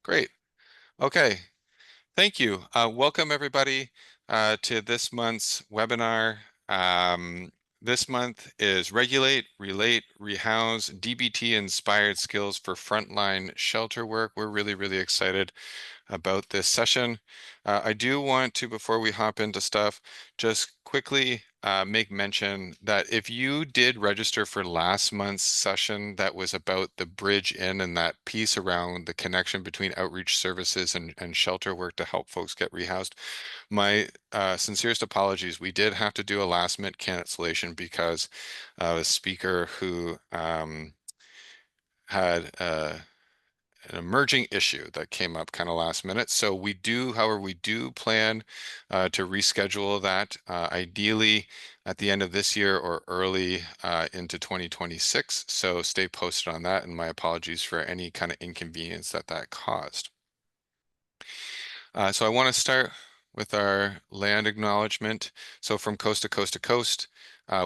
Great. Okay. Thank you. Welcome everybody to this month's webinar. This month is Regulate, Relate, Rehouse, DBT-Inspired Skills for Frontline Shelter Work. We're really excited about this session. I do want to, before we hop into stuff, just quickly make mention that if you did register for last month's session that was about the bridge in and that piece around the connection between outreach services and shelter work to help folks get rehoused, my sincerest apologies. We did have to do a last minute cancellation because a speaker who had an emerging issue that came up kind of last minute. So however, we do plan to reschedule that ideally at the end of this year or early into 2026. So stay posted on that, and my apologies for any kind of inconvenience that caused. So I want to start with our land acknowledgement. So from coast to coast to coast,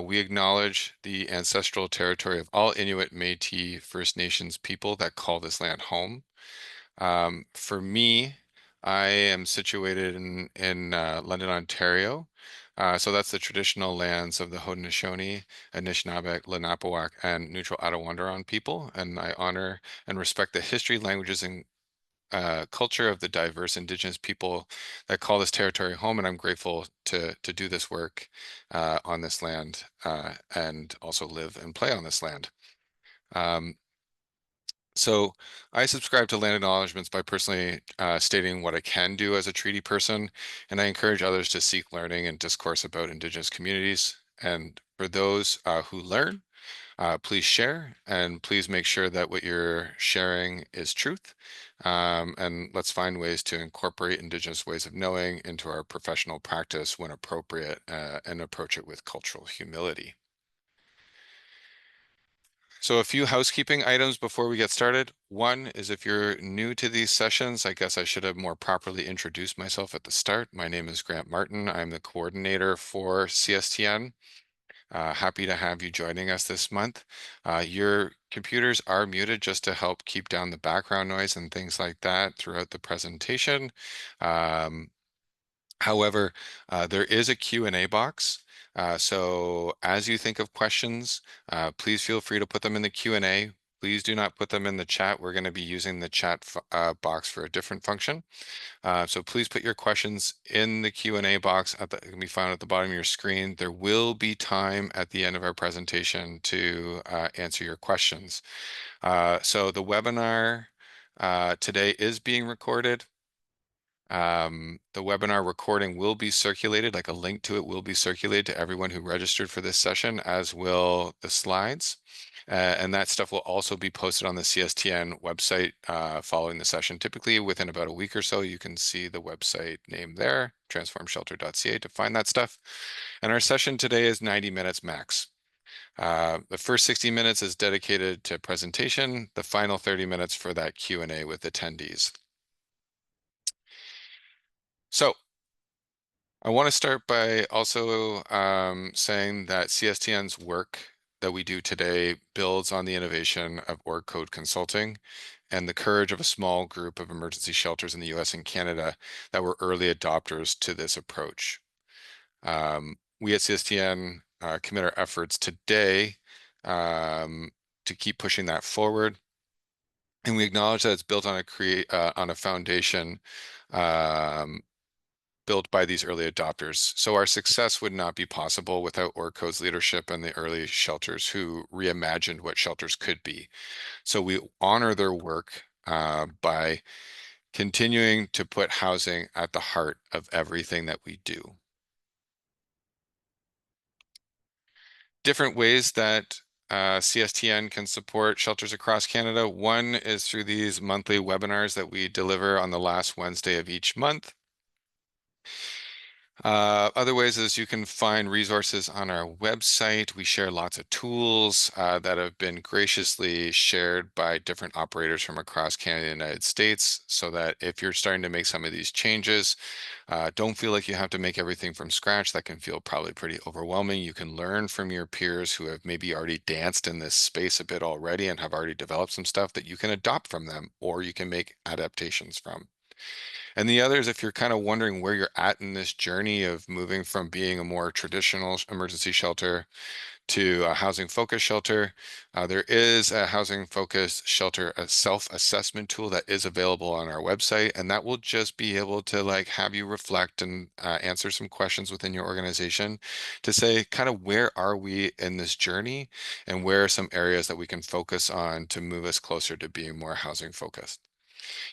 we acknowledge the ancestral territory of all Inuit, Métis, First Nations people that call this land home. For me, I am situated in London, Ontario. So that's the traditional lands of the Haudenosaunee, Anishinaabe, Lenape, and Neutral Attawandaron people. And I honor and respect the history, languages, and culture of the diverse Indigenous people that call this territory home, and I'm grateful to do this work on this land and also live and play on this land. So I subscribe to land acknowledgements by personally stating what I can do as a treaty person, and I encourage others to seek learning and discourse about Indigenous communities. And for those who learn, please share, and please make sure that what you're sharing is truth. And let's find ways to incorporate Indigenous ways of knowing into our professional practice when appropriate and approach it with cultural humility. So a few housekeeping items before we get started. One is if you're new to these sessions, I guess I should have more properly introduced myself at the start. My name is Grant Martin. I'm the coordinator for CSTN. Happy to have you joining us this month. Your computers are muted just to help keep down the background noise and things like that throughout the presentation. However, there is a Q&A box. So as you think of questions, please feel free to put them in the Q&A. Please do not put them in the chat. We're going to be using the chat box for a different function. So please put your questions in the Q&A box that can be found at the bottom of your screen. There will be time at the end of our presentation to answer your questions. So the webinar today is being recorded. The webinar recording will be circulated, like a link to it will be circulated to everyone who registered for this session, as will the slides. And that stuff will also be posted on the CSTN website following the session. Typically within about a week or so, you can see the website name there, transformshelter.ca, to find that stuff. And our session today is 90 minutes max. The first 60 minutes is dedicated to presentation, the final 30 minutes for that Q&A with attendees. So I want to start by also saying that CSTN's work that we do today builds on the innovation of org code consulting and the courage of a small group of emergency shelters in the US and Canada that were early adopters to this approach. We at CSTN commit our efforts today to keep pushing that forward. And we acknowledge that it's built on a foundation built by these early adopters. So our success would not be possible without OrgCode's leadership and the early shelters who reimagined what shelters could be. So we honor their work by continuing to put housing at the heart of everything that we do. Different ways that CSTN can support shelters across Canada. One is through these monthly webinars that we deliver on the last Wednesday of each month. Other ways is you can find resources on our website. We share lots of tools that have been graciously shared by different operators from across Canada and the United States, so that if you're starting to make some of these changes, don't feel like you have to make everything from scratch. That can feel probably pretty overwhelming. You can learn from your peers who have maybe already danced in this space a bit already and have already developed some stuff that you can adopt from them, or you can make adaptations from. And the other is if you're kind of wondering where you're at in this journey of moving from being a more traditional emergency shelter to a housing focused shelter, there is a housing focused shelter, a self-assessment tool that is available on our website. And that will just be able to like have you reflect and answer some questions within your organization to say kind of where are we in this journey and where are some areas that we can focus on to move us closer to being more housing focused.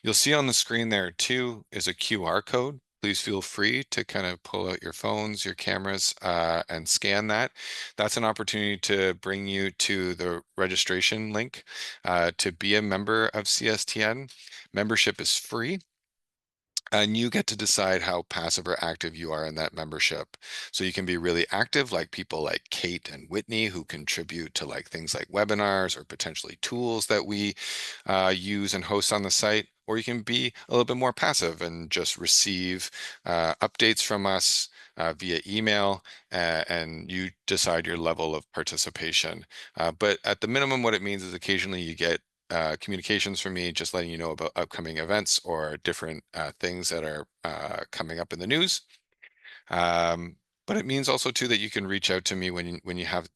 You'll see on the screen there too is a QR code. Please feel free to kind of pull out your phones, your cameras, and scan that. That's an opportunity to bring you to the registration link to be a member of CSTN. Membership is free. And you get to decide how passive or active you are in that membership. So you can be really active, like people like Kate and Whitney, who contribute to like things like webinars or potentially tools that we use and host on the site. Or you can be a little bit more passive and just receive updates from us via email, and you decide your level of participation. But at the minimum, what it means is occasionally you get communications from me, just letting you know about upcoming events or different things that are coming up in the news. Um, but it means also too that you can reach out to me when you have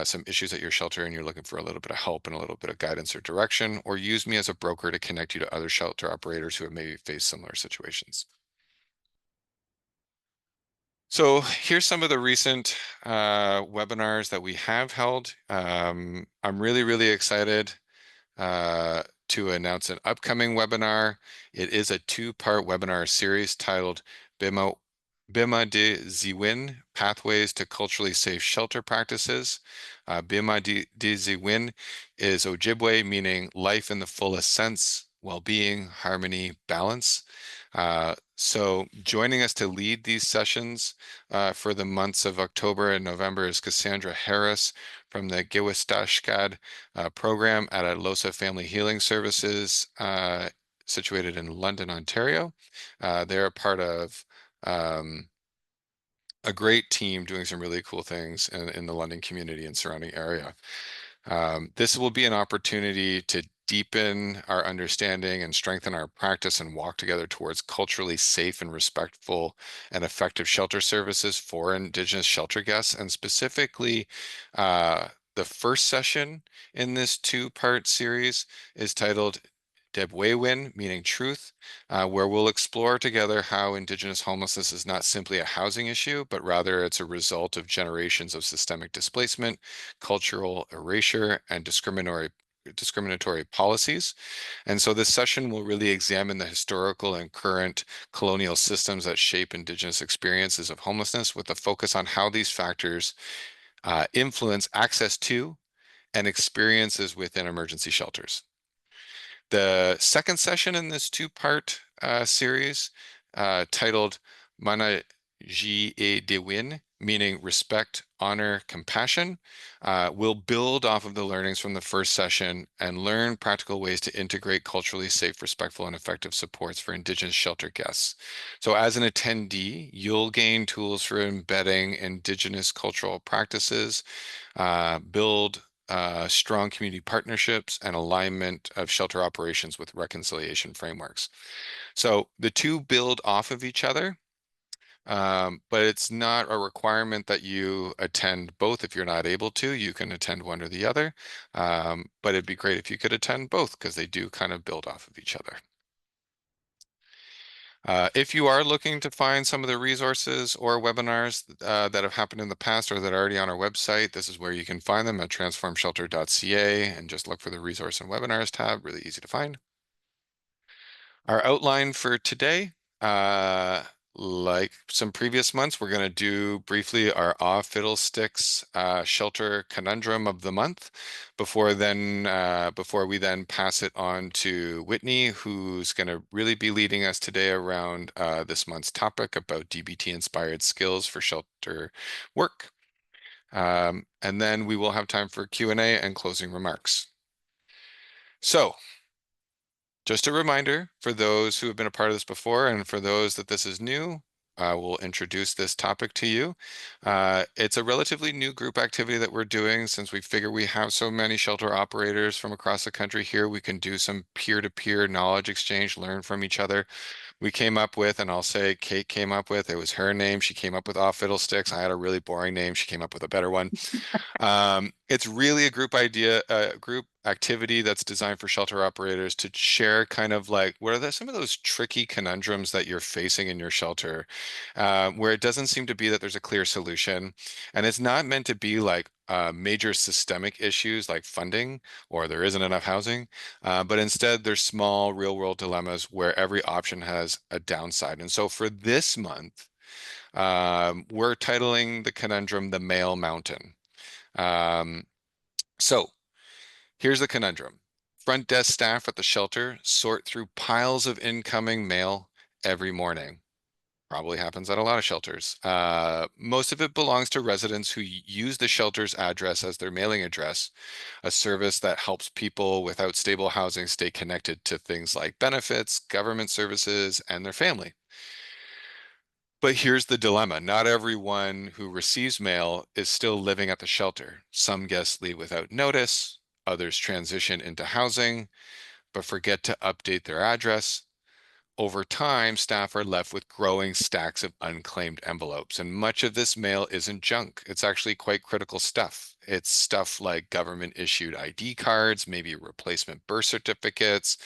some issues at your shelter and you're looking for a little bit of help and a little bit of guidance or direction, or use me as a broker to connect you to other shelter operators who have maybe faced similar situations. So here's some of the recent webinars that we have held. I'm really, really excited to announce an upcoming webinar. It is a two-part webinar series titled BIMA, BIMA de Ziwin, Pathways to Culturally Safe Shelter Practices. BIMA de Ziwin is Ojibwe, meaning life in the fullest sense, well-being, harmony, balance. So joining us to lead these sessions for the months of October and November is Cassandra Harris from the Gewestashkad program at Alosa Family Healing Services, situated in London, Ontario. They're a part of a great team doing some really cool things in the London community and surrounding area. This will be an opportunity to deepen our understanding and strengthen our practice and walk together towards culturally safe and respectful and effective shelter services for Indigenous shelter guests. And specifically, the first session in this two-part series is titled Debwewin, meaning truth, where we'll explore together how Indigenous homelessness is not simply a housing issue, but rather it's a result of generations of systemic displacement, cultural erasure, and discriminatory policies. And so this session will really examine the historical and current colonial systems that shape Indigenous experiences of homelessness with a focus on how these factors influence access to and experiences within emergency shelters. The second session in this two-part series, titled Mana Ji E Dewin, meaning respect, honor, compassion, will build off of the learnings from the first session and learn practical ways to integrate culturally safe, respectful, and effective supports for Indigenous shelter guests. So as an attendee, you'll gain tools for embedding Indigenous cultural practices, build strong community partnerships, and alignment of shelter operations with reconciliation frameworks. So the two build off of each other, but it's not a requirement that you attend both. If you're not able to, you can attend one or the other. But it'd be great if you could attend both because they do kind of build off of each other. If you are looking to find some of the resources or webinars that have happened in the past or that are already on our website, this is where you can find them at transformshelter.ca, and just look for the resource and webinars tab, really easy to find. Our outline for today, Like some previous months, we're going to do briefly our Fiddlesticks shelter conundrum of the month before we then pass it on to Whitney, who's going to really be leading us today around this month's topic about DBT-inspired skills for shelter work. And then we will have time for Q&A and closing remarks. So, just a reminder for those who have been a part of this before and for those that this is new, we'll introduce this topic to you. It's a relatively new group activity that we're doing since we figure we have so many shelter operators from across the country here. We can do some peer-to-peer knowledge exchange, learn from each other. We came up with, and I'll say Kate came up with, it was her name. She came up with Off Fiddlesticks. I had a really boring name. She came up with a better one. It's really a group activity that's designed for shelter operators to share kind of like what are some of those tricky conundrums that you're facing in your shelter, where it doesn't seem to be that there's a clear solution. And it's not meant to be like major systemic issues like funding or there isn't enough housing, but instead there's small real world dilemmas where every option has a downside. And so for this month, we're titling the conundrum The Mail Mountain. Um, so here's the conundrum. Front desk staff at the shelter sort through piles of incoming mail every morning. Probably happens at a lot of shelters. Most of it belongs to residents who use the shelter's address as their mailing address, a service that helps people without stable housing stay connected to things like benefits, government services, and their family. But here's the dilemma. Not everyone who receives mail is still living at the shelter. Some guests leave without notice, others transition into housing, but forget to update their address. Over time, staff are left with growing stacks of unclaimed envelopes, and much of this mail isn't junk. It's actually quite critical stuff. It's stuff like government issued ID cards, maybe replacement birth certificates,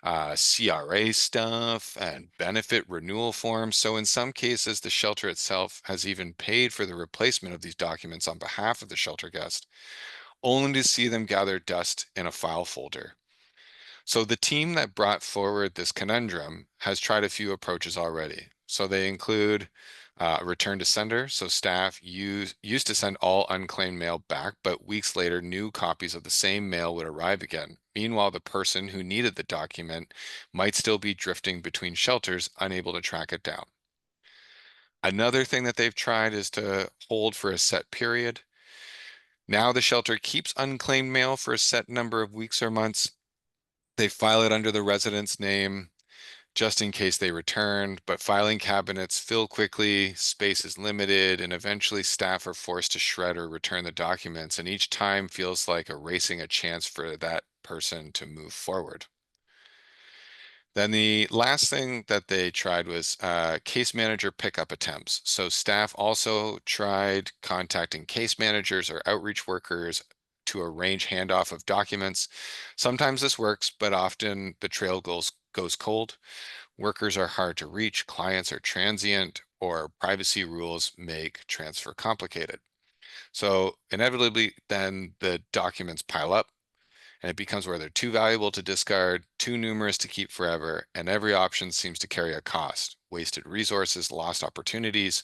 CRA stuff, and benefit renewal forms. So in some cases, the shelter itself has even paid for the replacement of these documents on behalf of the shelter guest, only to see them gather dust in a file folder. So the team that brought forward this conundrum has tried a few approaches already. So they include return to sender. So staff used to send all unclaimed mail back, but weeks later, new copies of the same mail would arrive again. Meanwhile, the person who needed the document might still be drifting between shelters, unable to track it down. Another thing that they've tried is to hold for a set period. Now the shelter keeps unclaimed mail for a set number of weeks or months. They file it under the resident's name just in case they returned, but filing cabinets fill quickly, space is limited, and eventually staff are forced to shred or return the documents, and each time feels like erasing a chance for that person to move forward. Then the last thing that they tried was case manager pickup attempts. So staff also tried contacting case managers or outreach workers to arrange handoff of documents. Sometimes this works, but often the trail goes cold. Workers are hard to reach, clients are transient, or privacy rules make transfer complicated. So inevitably, then the documents pile up and it becomes where they're too valuable to discard, too numerous to keep forever, and every option seems to carry a cost, wasted resources, lost opportunities,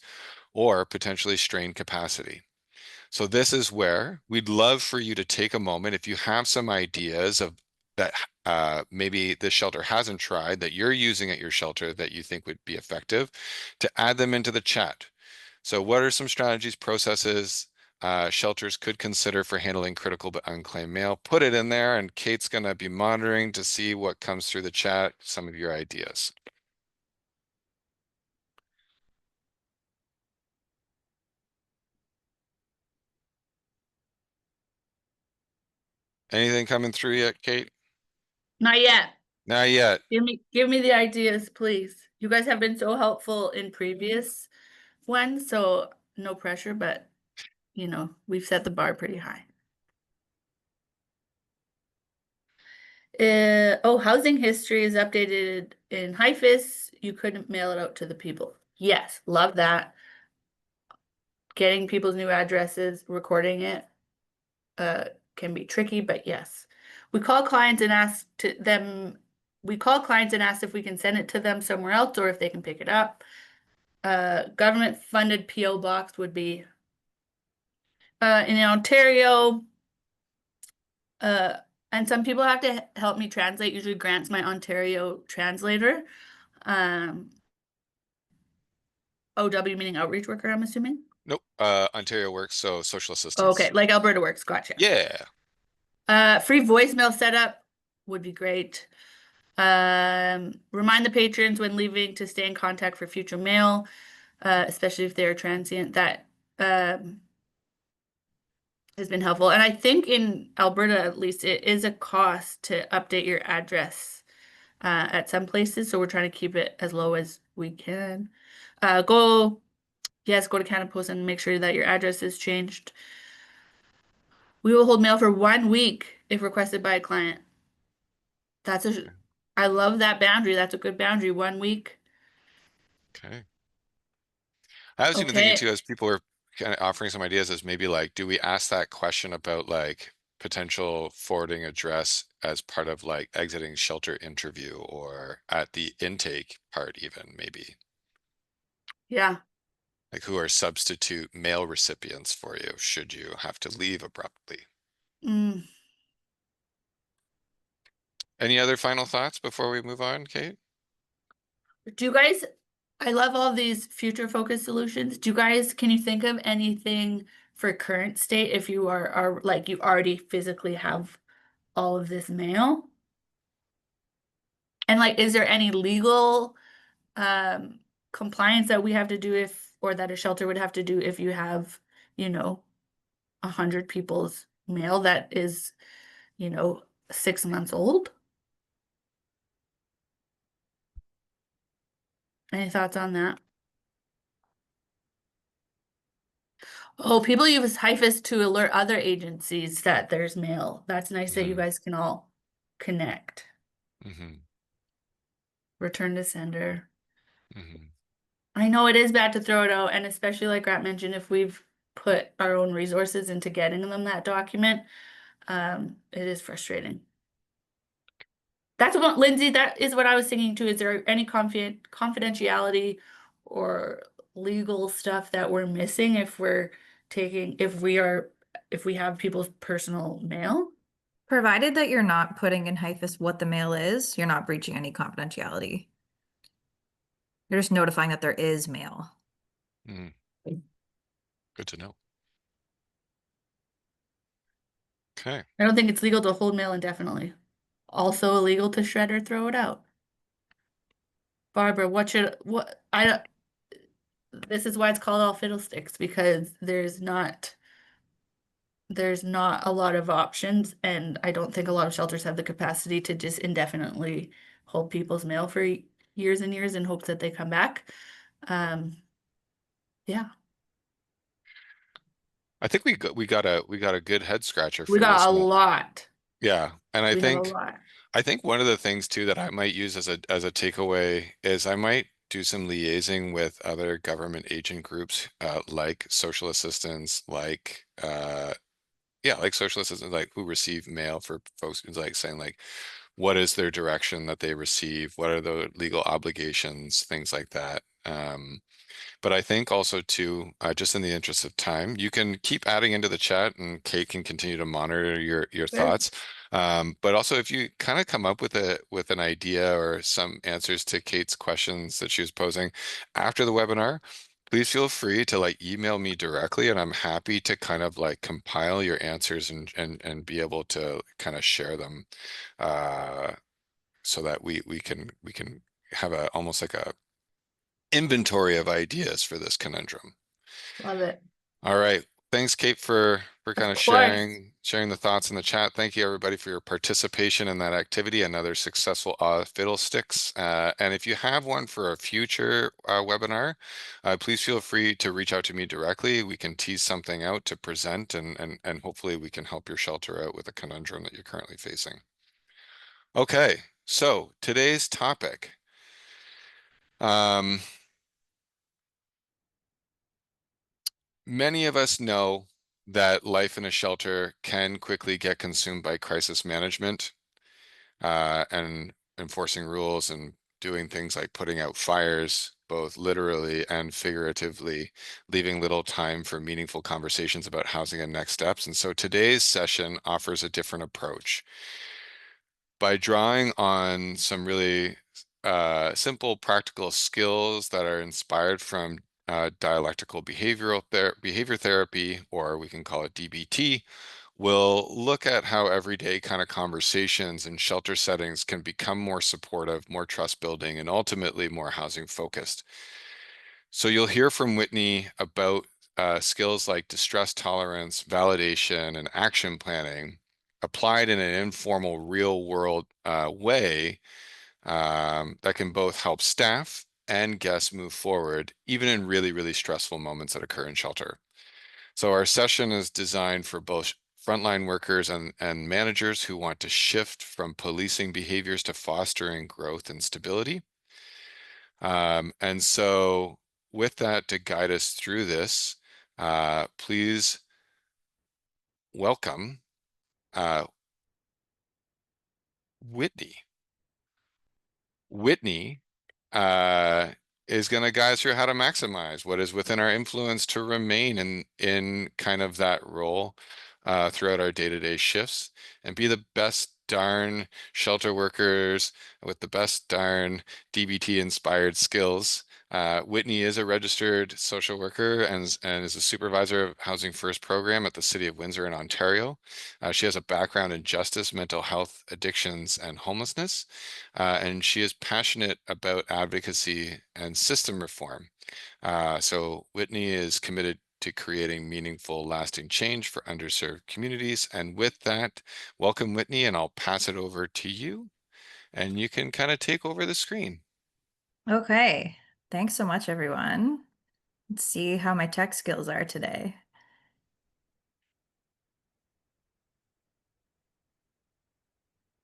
or potentially strained capacity. So this is where we'd love for you to take a moment if you have some ideas of that maybe this shelter hasn't tried that you're using at your shelter that you think would be effective, to add them into the chat. So what are some strategies, processes shelters could consider for handling critical but unclaimed mail? Put it in there, and Kate's going to be monitoring to see what comes through the chat, some of your ideas. Anything coming through yet, Kate? Not yet. Not yet. Give me the ideas, please. You guys have been so helpful in previous ones, so no pressure, but we've set the bar pretty high. Housing history is updated in HIFIS. You couldn't mail it out to the people. Yes, love that. Getting people's new addresses, recording it, can be tricky, but yes. We call clients and ask if we can send it to them somewhere else or if they can pick it up. Government funded PO box would be in Ontario. Uh, and some people have to help me translate. Usually Grant's my Ontario translator. Um, OW meaning outreach worker, I'm assuming. Nope. Ontario Works, so social Oh, okay, assistance. like Alberta Works, gotcha. Yeah. Free voicemail setup would be great. Remind the patrons when leaving to stay in contact for future mail, especially if they're transient. That um, has been helpful. And I think in Alberta, at least, it is a cost to update your address at some places. So we're trying to keep it as low as we can. Yes, go to Canada Post and make sure that your address is changed. We will hold mail for 1 week if requested by a client. That's a, I love that boundary. That's a good boundary. 1 week. Okay. I was even thinking Okay. too, as people were kind of offering some ideas, is maybe like, do we ask that question about like potential forwarding address as part of like exiting shelter interview or at the intake part even maybe? Yeah. Like who are substitute mail recipients for you should you have to leave abruptly? Mm. Any other final thoughts before we move on, Kate? Do you guys, I love all these future focused solutions. Do you guys, can you think of anything for current state if you are like you already physically have all of this mail? And like, is there any legal um compliance that we have to do if, or that a shelter would have to do if you have, you know, 100 people's mail that is, you know, 6 months old? Any thoughts on that? Oh, people use Hyphus to alert other agencies that there's mail. That's nice that you Hmm. guys can all connect. Hmm. Return to sender. Hmm. I know it is bad to throw it out, and especially like Grant mentioned, if we've put our own resources into getting them that document, it is frustrating. That's what, Lindsay, that is what I was thinking too. Is there any confidentiality or legal stuff that we're missing if we're taking, if we have people's personal mail? Provided that you're not putting in Hyphus what the mail is, you're not breaching any confidentiality. You're just notifying that there is mail. Hmm. Good to know. Okay. I don't think it's legal to hold mail indefinitely. Also illegal to shred or throw it out. Barbara, I don't, this is why it's called all fiddlesticks because there's not a lot of options, and I don't think a lot of shelters have the capacity to just indefinitely hold people's mail for years and years in hopes that they come back. Um, yeah, I think we got a good head scratcher we for got this a one. lot. Yeah. And I We have a think lot. I think one of the things too that I might use as a takeaway is I might do some liaising with other government agent groups, like social assistants, like yeah, like social assistants, like who receive mail for folks who's like saying like, what is their direction that they receive? What are the legal obligations? Things like that. But I think also too, just in the interest of time, you can keep adding into the chat and Kate can continue to monitor your Sure. thoughts. But also if you kind of come up with an idea or some answers to Kate's questions that she was posing after the webinar, please feel free to like email me directly and I'm happy to kind of like compile your answers and be able to kind of share them so that we can have a almost like a inventory of ideas for this conundrum. Love it. All right. Thanks, Kate, for kind Of of course. sharing the thoughts in the chat. Thank you, everybody, for your participation in that activity. Another successful fiddlesticks. And if you have one for a future webinar, please feel free to reach out to me directly. We can tease something out to present, and hopefully we can help your shelter out with a conundrum that you're currently facing. Okay, so today's topic. Um, Many of us know that life in a shelter can quickly get consumed by crisis management and enforcing rules and doing things like putting out fires, both literally and figuratively, leaving little time for meaningful conversations about housing and next steps. And so today's session offers a different approach. By drawing on some really simple practical skills that are inspired from dialectical behavior therapy, or we can call it DBT, we'll look at how everyday kind of conversations in shelter settings can become more supportive, more trust building, and ultimately more housing focused. So you'll hear from Whitney about skills like distress tolerance, validation, and action planning applied in an informal, real world way that can both help staff and guests move forward, even in really, really stressful moments that occur in shelter. So our session is designed for both frontline workers and managers who want to shift from policing behaviors to fostering growth and stability. And so with that, to guide us through this, please welcome Whitney. Whitney is going to guide us through how to maximize what is within our influence to remain in kind of that role throughout our day-to-day shifts and be the best darn shelter workers with the best darn DBT-inspired skills. Whitney is a registered social worker and is a supervisor of Housing First program at the City of Windsor in Ontario. She has a background in justice, mental health, addictions, and homelessness. And she is passionate about advocacy and system reform. So Whitney is committed to creating meaningful, lasting change for underserved communities. And with that, welcome, Whitney, and I'll pass it over to you, and you can kind of take over the screen. Okay. Thanks so much, everyone. Let's see how my tech skills are today.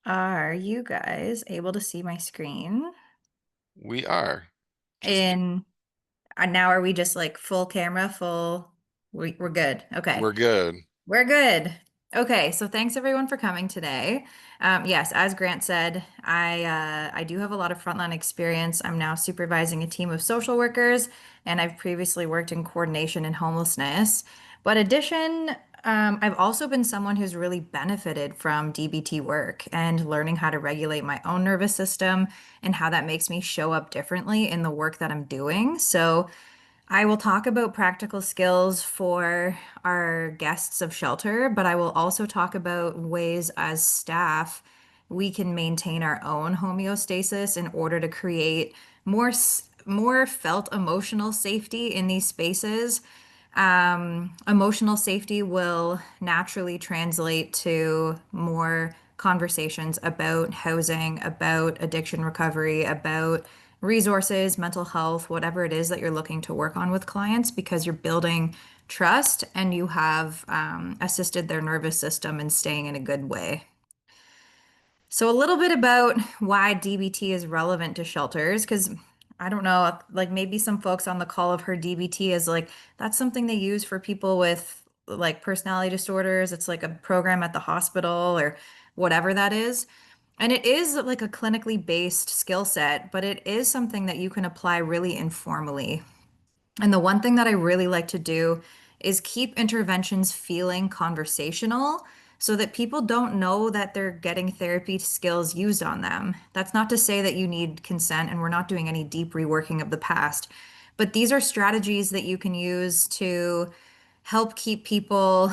Are you guys able to see my screen? We are. And now are we just like full camera, full? We're good. Okay. We're good. We're good. Okay, so thanks everyone for coming today. Yes, as Grant said, I do have a lot of frontline experience. I'm now supervising a team of social workers, and I've previously worked in coordination and homelessness. But I've also been someone who's really benefited from DBT work and learning how to regulate my own nervous system and how that makes me show up differently in the work that I'm doing. So I will talk about practical skills for our guests of shelter, but I will also talk about ways as staff we can maintain our own homeostasis in order to create more felt emotional safety in these spaces. Emotional safety will naturally translate to more conversations about housing, about addiction recovery, about resources, mental health, whatever it is that you're looking to work on with clients, because you're building trust and you have assisted their nervous system in staying in a good way. So, a little bit about why DBT is relevant to shelters, because I don't know, like maybe some folks on the call have heard DBT as like that's something they use for people with like personality disorders. It's like a program at the hospital or whatever that is. And it is like a clinically based skill set, but it is something that you can apply really informally. And the one thing that I really like to do is keep interventions feeling conversational so that people don't know that they're getting therapy skills used on them. That's not to say that you need consent, and we're not doing any deep reworking of the past, but these are strategies that you can use to help keep people,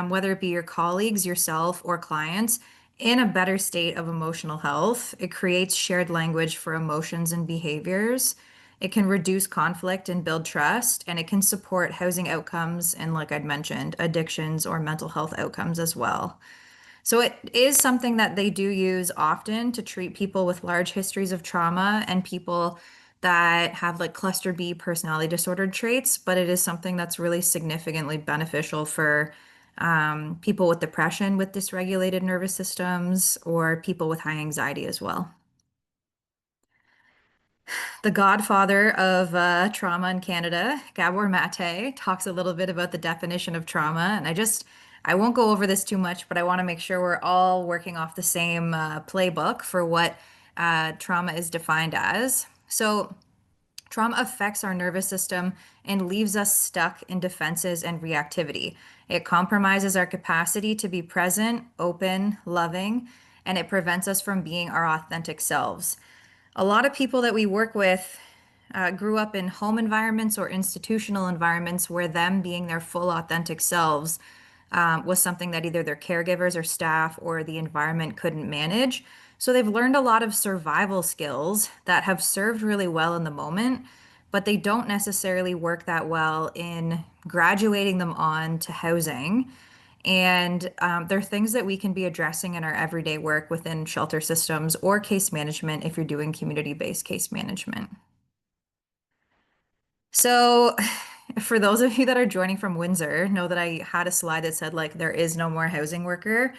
whether it be your colleagues, yourself, or clients, in a better state of emotional health. It creates shared language for emotions and behaviors. It can reduce conflict and build trust, and it can support housing outcomes and, like I'd mentioned, addictions or mental health outcomes as well. So it is something that they do use often to treat people with large histories of trauma and people that have like cluster B personality disorder traits, but it is something that's really significantly beneficial for people with depression with dysregulated nervous systems or people with high anxiety as well. The godfather of trauma in Canada, Gabor Mate, talks a little bit about the definition of trauma. And I won't go over this too much, but I want to make sure we're all working off the same playbook for what trauma is defined as. So, Trauma affects our nervous system and leaves us stuck in defenses and reactivity. It compromises our capacity to be present, open, loving, and it prevents us from being our authentic selves. A lot of people that we work with grew up in home environments or institutional environments where them being their full authentic selves was something that either their caregivers or staff or the environment couldn't manage. So they've learned a lot of survival skills that have served really well in the moment, but they don't necessarily work that well in graduating them on to housing. And they're things that we can be addressing in our everyday work within shelter systems or case management if you're doing community-based case management. So, for those of you that are joining from Windsor, know that I had a slide that said, like, there is no more housing worker.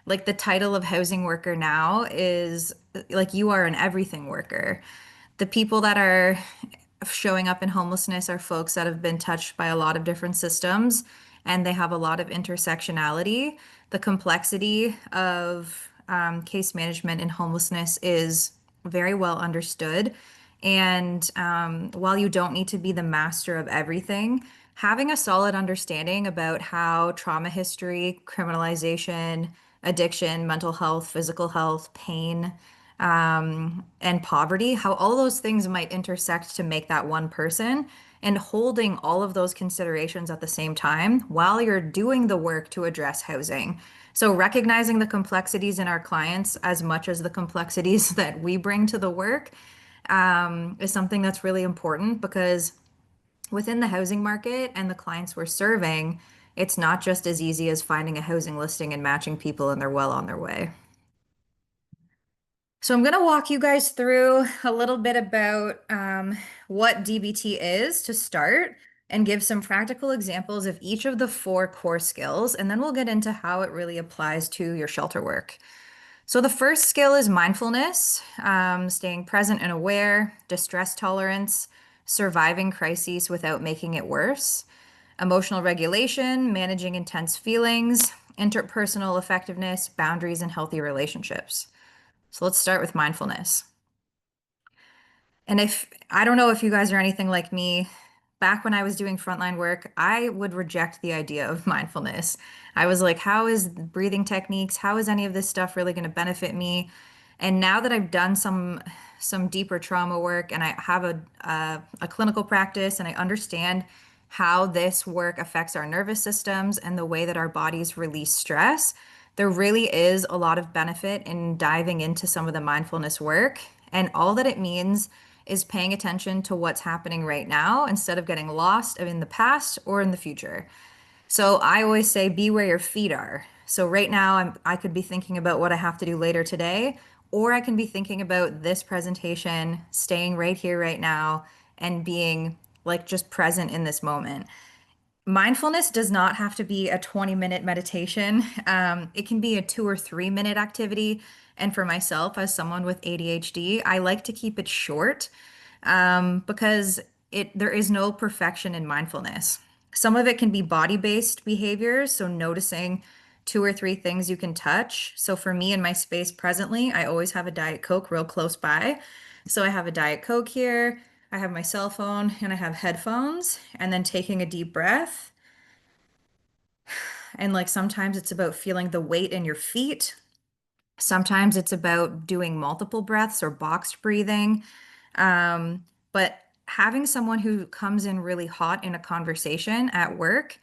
Like, the title of housing worker now is like, you are an everything worker. The people that are showing up in homelessness are folks that have been touched by a lot of different systems and they have a lot of intersectionality. The complexity of case management in homelessness is very well understood. And while you don't need to be the master of everything, having a solid understanding about how trauma history, criminalization, addiction, mental health, physical health, pain, and poverty, how all those things might intersect to make that one person, and holding all of those considerations at the same time while you're doing the work to address housing. So, recognizing the complexities in our clients as much as the complexities that we bring to the work is something that's really important because within the housing market and the clients we're serving, it's not just as easy as finding a housing listing and matching people and they're well on their way. So I'm going to walk you guys through a little bit about what DBT is to start and give some practical examples of each of the 4 core skills, and then we'll get into how it really applies to your shelter work. So the first skill is mindfulness, staying present and aware, distress tolerance, surviving crises without making it worse, emotional regulation, managing intense feelings, interpersonal effectiveness, boundaries, and healthy relationships. So let's start with mindfulness. And if I don't know if you guys are anything like me, back when I was doing frontline work, I would reject the idea of mindfulness. I was like, how is breathing techniques, how is any of this stuff really going to benefit me? And now that I've done some deeper trauma work and I have a clinical practice and I understand how this work affects our nervous systems and the way that our bodies release stress, there really is a lot of benefit in diving into some of the mindfulness work. And all that it means is paying attention to what's happening right now instead of getting lost in the past or in the future. So I always say, be where your feet are. So right now, I could be thinking about what I have to do later today, or I can be thinking about this presentation, staying right here, right now, and being like just present in this moment. Mindfulness does not have to be a 20-minute meditation. It can be a 2 or 3-minute activity. And for myself, as someone with ADHD, I like to keep it short because there is no perfection in mindfulness. Some of it can be body-based behaviors, so noticing 2 or 3 things you can touch. So for me in my space presently, I always have a Diet Coke real close by. So I have a Diet Coke here. I have my cell phone and I have headphones, and then taking a deep breath. And like sometimes it's about feeling the weight in your feet. Sometimes it's about doing multiple breaths or boxed breathing. But having someone who comes in really hot in a conversation at work,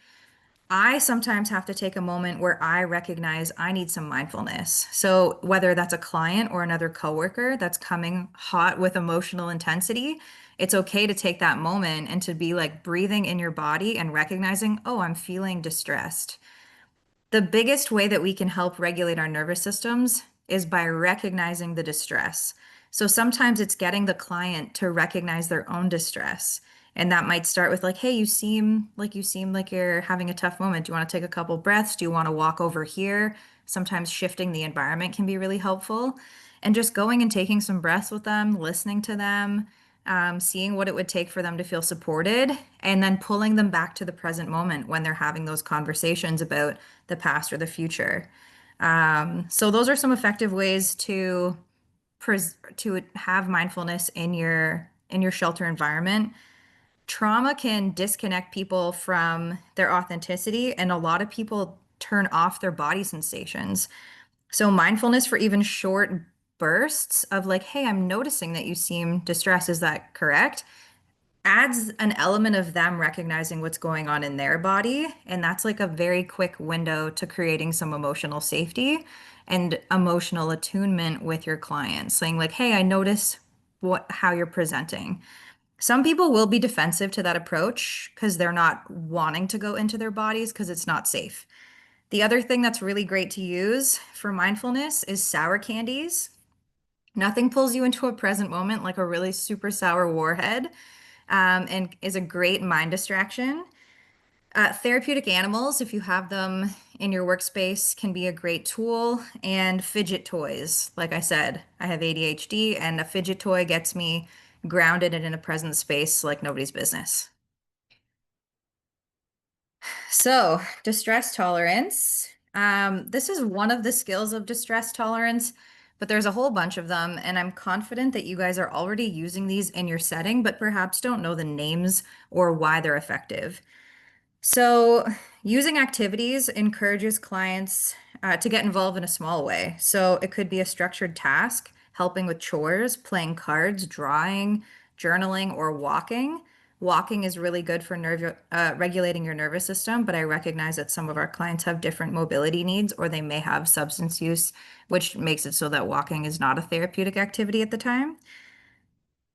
I sometimes have to take a moment where I recognize I need some mindfulness. So whether that's a client or another coworker that's coming hot with emotional intensity, it's okay to take that moment and to be like breathing in your body and recognizing, oh, I'm feeling distressed. The biggest way that we can help regulate our nervous systems is by recognizing the distress. So sometimes it's getting the client to recognize their own distress. And that might start with like, hey, you seem like you're having a tough moment. Do you want to take a couple breaths? Do you want to walk over here? Sometimes shifting the environment can be really helpful. And just going and taking some breaths with them, listening to them, seeing what it would take for them to feel supported, and then pulling them back to the present moment when they're having those conversations about the past or the future. So those are some effective ways to have mindfulness in your in your shelter environment, trauma can disconnect people from their authenticity, and a lot of people turn off their body sensations. So mindfulness for even short bursts of like, hey, I'm noticing that you seem distressed. Is that correct? Adds an element of them recognizing what's going on in their body. And that's like a very quick window to creating some emotional safety and emotional attunement with your clients, saying like, hey, I notice how you're presenting. Some people will be defensive to that approach because they're not wanting to go into their bodies because it's not safe. The other thing that's really great to use for mindfulness is sour candies. Nothing pulls you into a present moment like a really super sour warhead, and is a great mind distraction. Therapeutic animals, if you have them in your workspace, can be a great tool. And fidget toys. Like I said, I have ADHD, and a fidget toy gets me grounded and in a present space like nobody's business. So, distress tolerance. This is one of the skills of distress tolerance, but there's a whole bunch of them, and I'm confident that you guys are already using these in your setting, but perhaps don't know the names or why they're effective. So, using activities encourages clients to get involved in a small way. So, it could be a structured task, helping with chores, playing cards, drawing, journaling, or walking. Walking is really good for regulating your nervous system, but I recognize that some of our clients have different mobility needs or they may have substance use, which makes it so that walking is not a therapeutic activity at the time.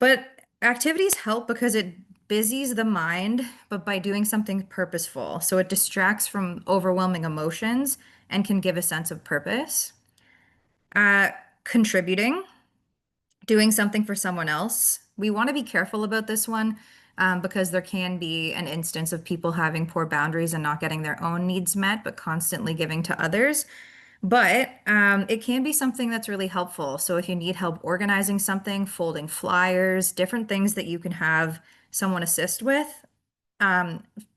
But activities help because it busies the mind, but by doing something purposeful. So it distracts from overwhelming emotions and can give a sense of purpose. Uh, Contributing, doing something for someone else. We want to be careful about this one because there can be an instance of people having poor boundaries and not getting their own needs met, but constantly giving to others. But it can be something that's really helpful. So if you need help organizing something, folding flyers, different things that you can have someone assist with,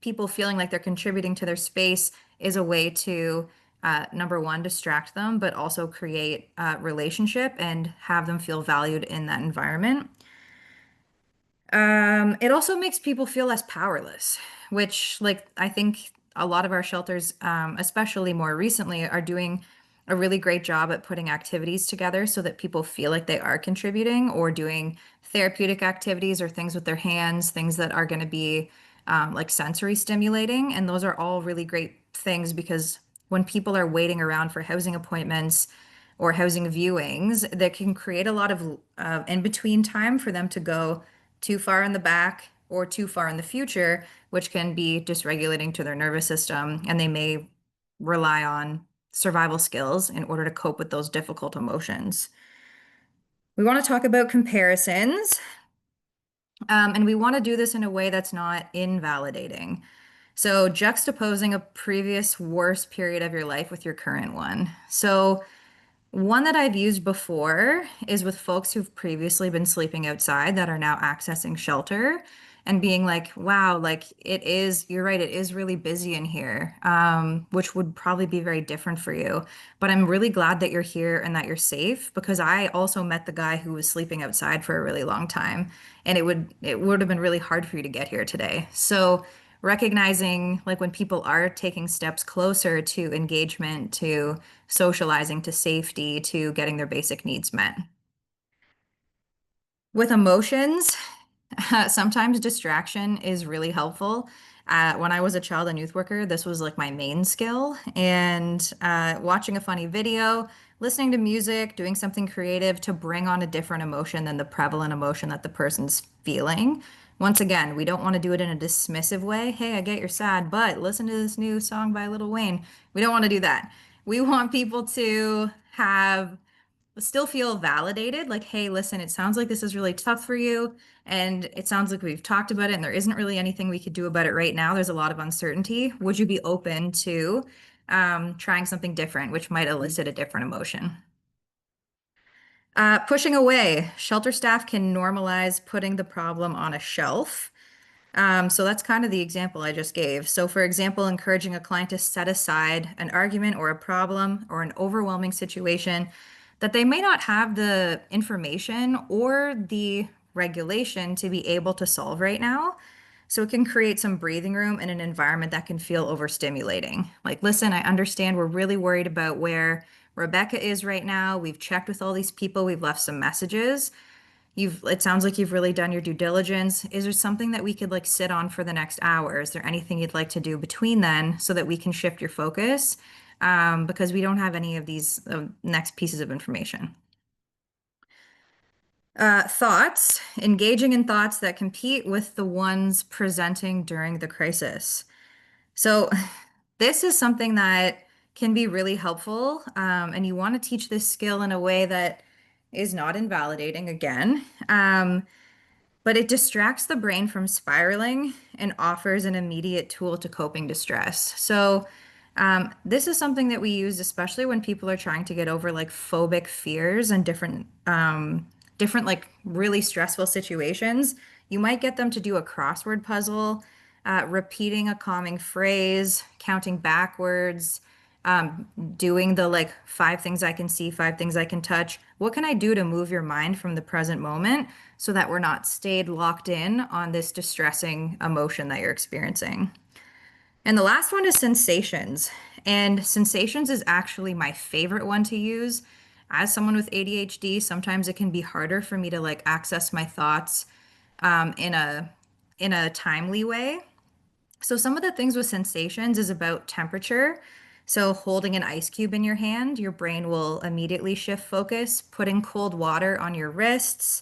people feeling like they're contributing to their space is a way to, number one, distract them, but also create a relationship and have them feel valued in that environment. It also makes people feel less powerless, which, like, I think a lot of our shelters, especially more recently, are doing a really great job at putting activities together so that people feel like they are contributing or doing therapeutic activities or things with their hands, things that are going to be like sensory stimulating. And those are all really great things because when people are waiting around for housing appointments or housing viewings, that can create a lot of in between time for them to go too far in the back or too far in the future, which can be dysregulating to their nervous system. And they may rely on survival skills in order to cope with those difficult emotions. We want to talk about comparisons, and we want to do this in a way that's not invalidating. So, juxtaposing a previous worse period of your life with your current one. So, one that I've used before is with folks who've previously been sleeping outside that are now accessing shelter and being like, wow, like it is, you're right, it is really busy in here, which would probably be very different for you. But I'm really glad that you're here and that you're safe because I also met the guy who was sleeping outside for a really long time, and it would have been really hard for you to get here today. So recognizing like when people are taking steps closer to engagement, to socializing, to safety, to getting their basic needs met. With emotions, sometimes distraction is really helpful. When I was a child and youth worker, this was like my main skill. And watching a funny video, listening to music, doing something creative to bring on a different emotion than the prevalent emotion that the person's feeling. Once again, we don't want to do it in a dismissive way. Hey, I get you're sad, but listen to this new song by Lil Wayne. We don't want to do that. We want people to have still feel validated, like, hey, listen, it sounds like this is really tough for you, and it sounds like we've talked about it and there isn't really anything we could do about it right now. There's a lot of uncertainty. Would you be open to trying something different, which might elicit a different emotion? Pushing away. Shelter staff can normalize putting the problem on a shelf. So that's kind of the example I just gave. So for example, encouraging a client to set aside an argument or a problem or an overwhelming situation that they may not have the information or the regulation to be able to solve right now. So it can create some breathing room in an environment that can feel overstimulating. Like, listen, I understand we're really worried about where Rebecca is right now. We've checked with all these people, we've left some messages. It sounds like you've really done your due diligence. Is there something that we could like sit on for the next hour? Is there anything you'd like to do between then so that we can shift your focus? Because we don't have any of these next pieces of information. Thoughts, engaging in thoughts that compete with the ones presenting during the crisis. So this is something that can be really helpful, and you want to teach this skill in a way that is not invalidating again, but it distracts the brain from spiraling and offers an immediate tool to coping distress. So this is something that we use especially when people are trying to get over like phobic fears and different like really stressful situations. You might get them to do a crossword puzzle, repeating a calming phrase, counting backwards, doing the like 5 things I can see, 5 things I can touch. What can I do to move your mind from the present moment so that we're not stayed locked in on this distressing emotion that you're experiencing? And the last one is sensations. And sensations is actually my favorite one to use. As someone with ADHD, sometimes it can be harder for me to like access my thoughts in a timely way. So some of the things with sensations is about temperature. So holding an ice cube in your hand, your brain will immediately shift focus, putting cold water on your wrists,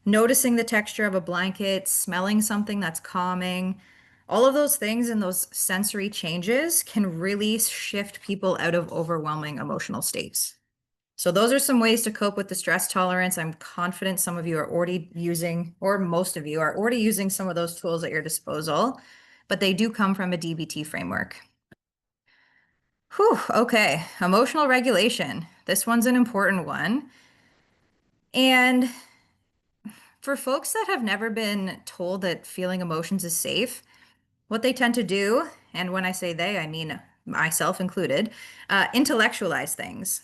noticing the texture of a blanket, smelling something that's calming. All of those things and those sensory changes can really shift people out of overwhelming emotional states. So those are some ways to cope with the stress tolerance. I'm confident some of you are already using, or most of you are already using some of those tools at your disposal, but they do come from a DBT framework. Whew, okay, emotional regulation. This one's an important one. And for folks that have never been told that feeling emotions is safe, what they tend to do, and when I say they, I mean myself included, intellectualize things.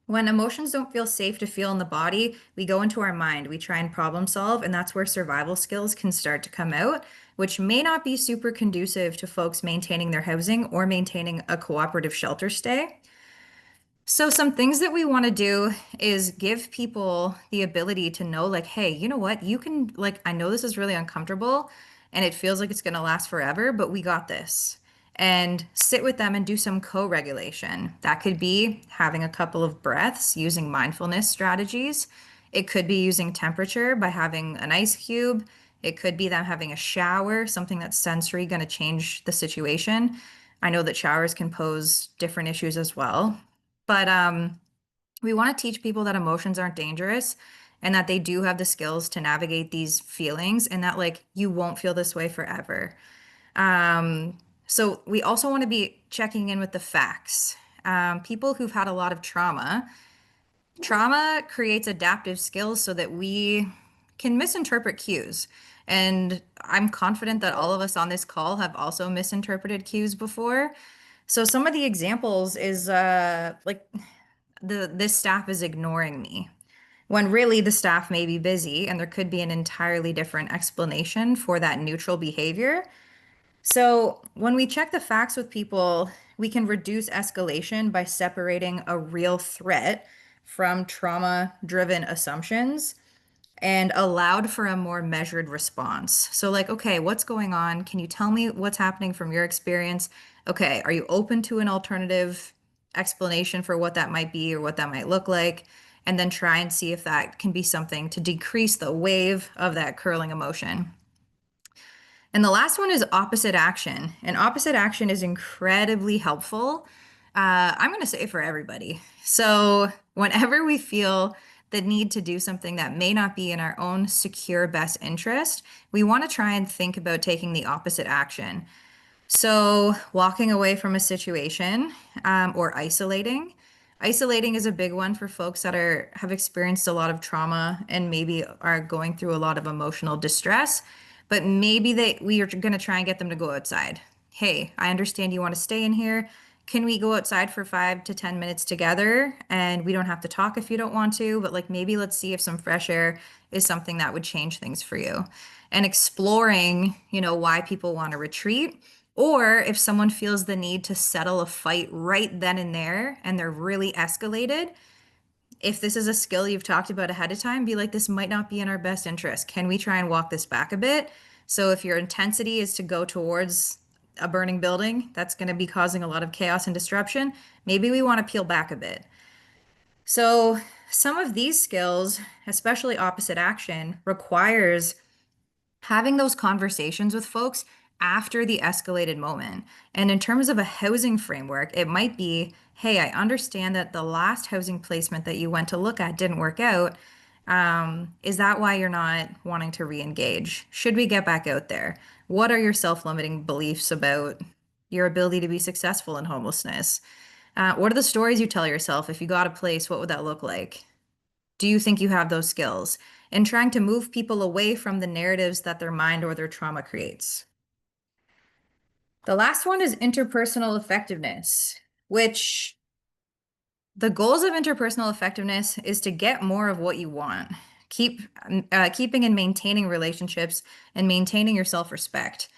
When emotions don't feel safe to feel in the body, we go into our mind, we try and problem solve, and that's where survival skills can start to come out, which may not be super conducive to folks maintaining their housing or maintaining a cooperative shelter stay. So some things that we want to do is give people the ability to know like, hey, you know what? You can like, I know this is really uncomfortable and it feels like it's going to last forever, but we got this. And sit with them and do some co-regulation. That could be having a couple of breaths using mindfulness strategies. It could be using temperature by having an ice cube. It could be them having a shower, something that's sensory, going to change the situation. I know that showers can pose different issues as well. But we want to teach people that emotions aren't dangerous and that they do have the skills to navigate these feelings and that like you won't feel this way forever. So we also want to be checking in with the facts. People who've had a lot of trauma creates adaptive skills so that we can misinterpret cues. And I'm confident that all of us on this call have also misinterpreted cues before. So some of the examples is like this staff is ignoring me when really the staff may be busy and there could be an entirely different explanation for that neutral behavior. So when we check the facts with people, we can reduce escalation by separating a real threat from trauma-driven assumptions and allowed for a more measured response. So like, okay, what's going on? Can you tell me what's happening from your experience? Okay, are you open to an alternative explanation for what that might be or what that might look like? And then try and see if that can be something to decrease the wave of that curling emotion. And the last one is opposite action. And opposite action is incredibly helpful. I'm going to say for everybody. So whenever we feel the need to do something that may not be in our own secure best interest, we want to try and think about taking the opposite action. So walking away from a situation or isolating. Isolating is a big one for folks that have experienced a lot of trauma and maybe are going through a lot of emotional distress, but maybe we are going to try and get them to go outside. Hey, I understand you want to stay in here. can we go outside for 5 to 10 minutes together and we don't have to talk if you don't want to, but like maybe let's see if some fresh air is something that would change things for you. And exploring, why people want to retreat, or if someone feels the need to settle a fight right then and there and they're really escalated, if this is a skill you've talked about ahead of time, be like, this might not be in our best interest. Can we try and walk this back a bit? So if your intensity is to go towards a burning building that's going to be causing a lot of chaos and disruption, maybe we want to peel back a bit. So some of these skills, especially opposite action, requires having those conversations with folks after the escalated moment. And in terms of a housing framework, it might be, hey, I understand that the last housing placement that you went to look at didn't work out. Is that why you're not wanting to re-engage? Should we get back out there? What are your self-limiting beliefs about your ability to be successful in homelessness? What are the stories you tell yourself? If you got a place, what would that look like? Do you think you have those skills? And trying to move people away from the narratives that their mind or their trauma creates. The last one is interpersonal effectiveness, which the goals of interpersonal effectiveness is to get more of what you want. Keeping and maintaining relationships and maintaining your self-respect.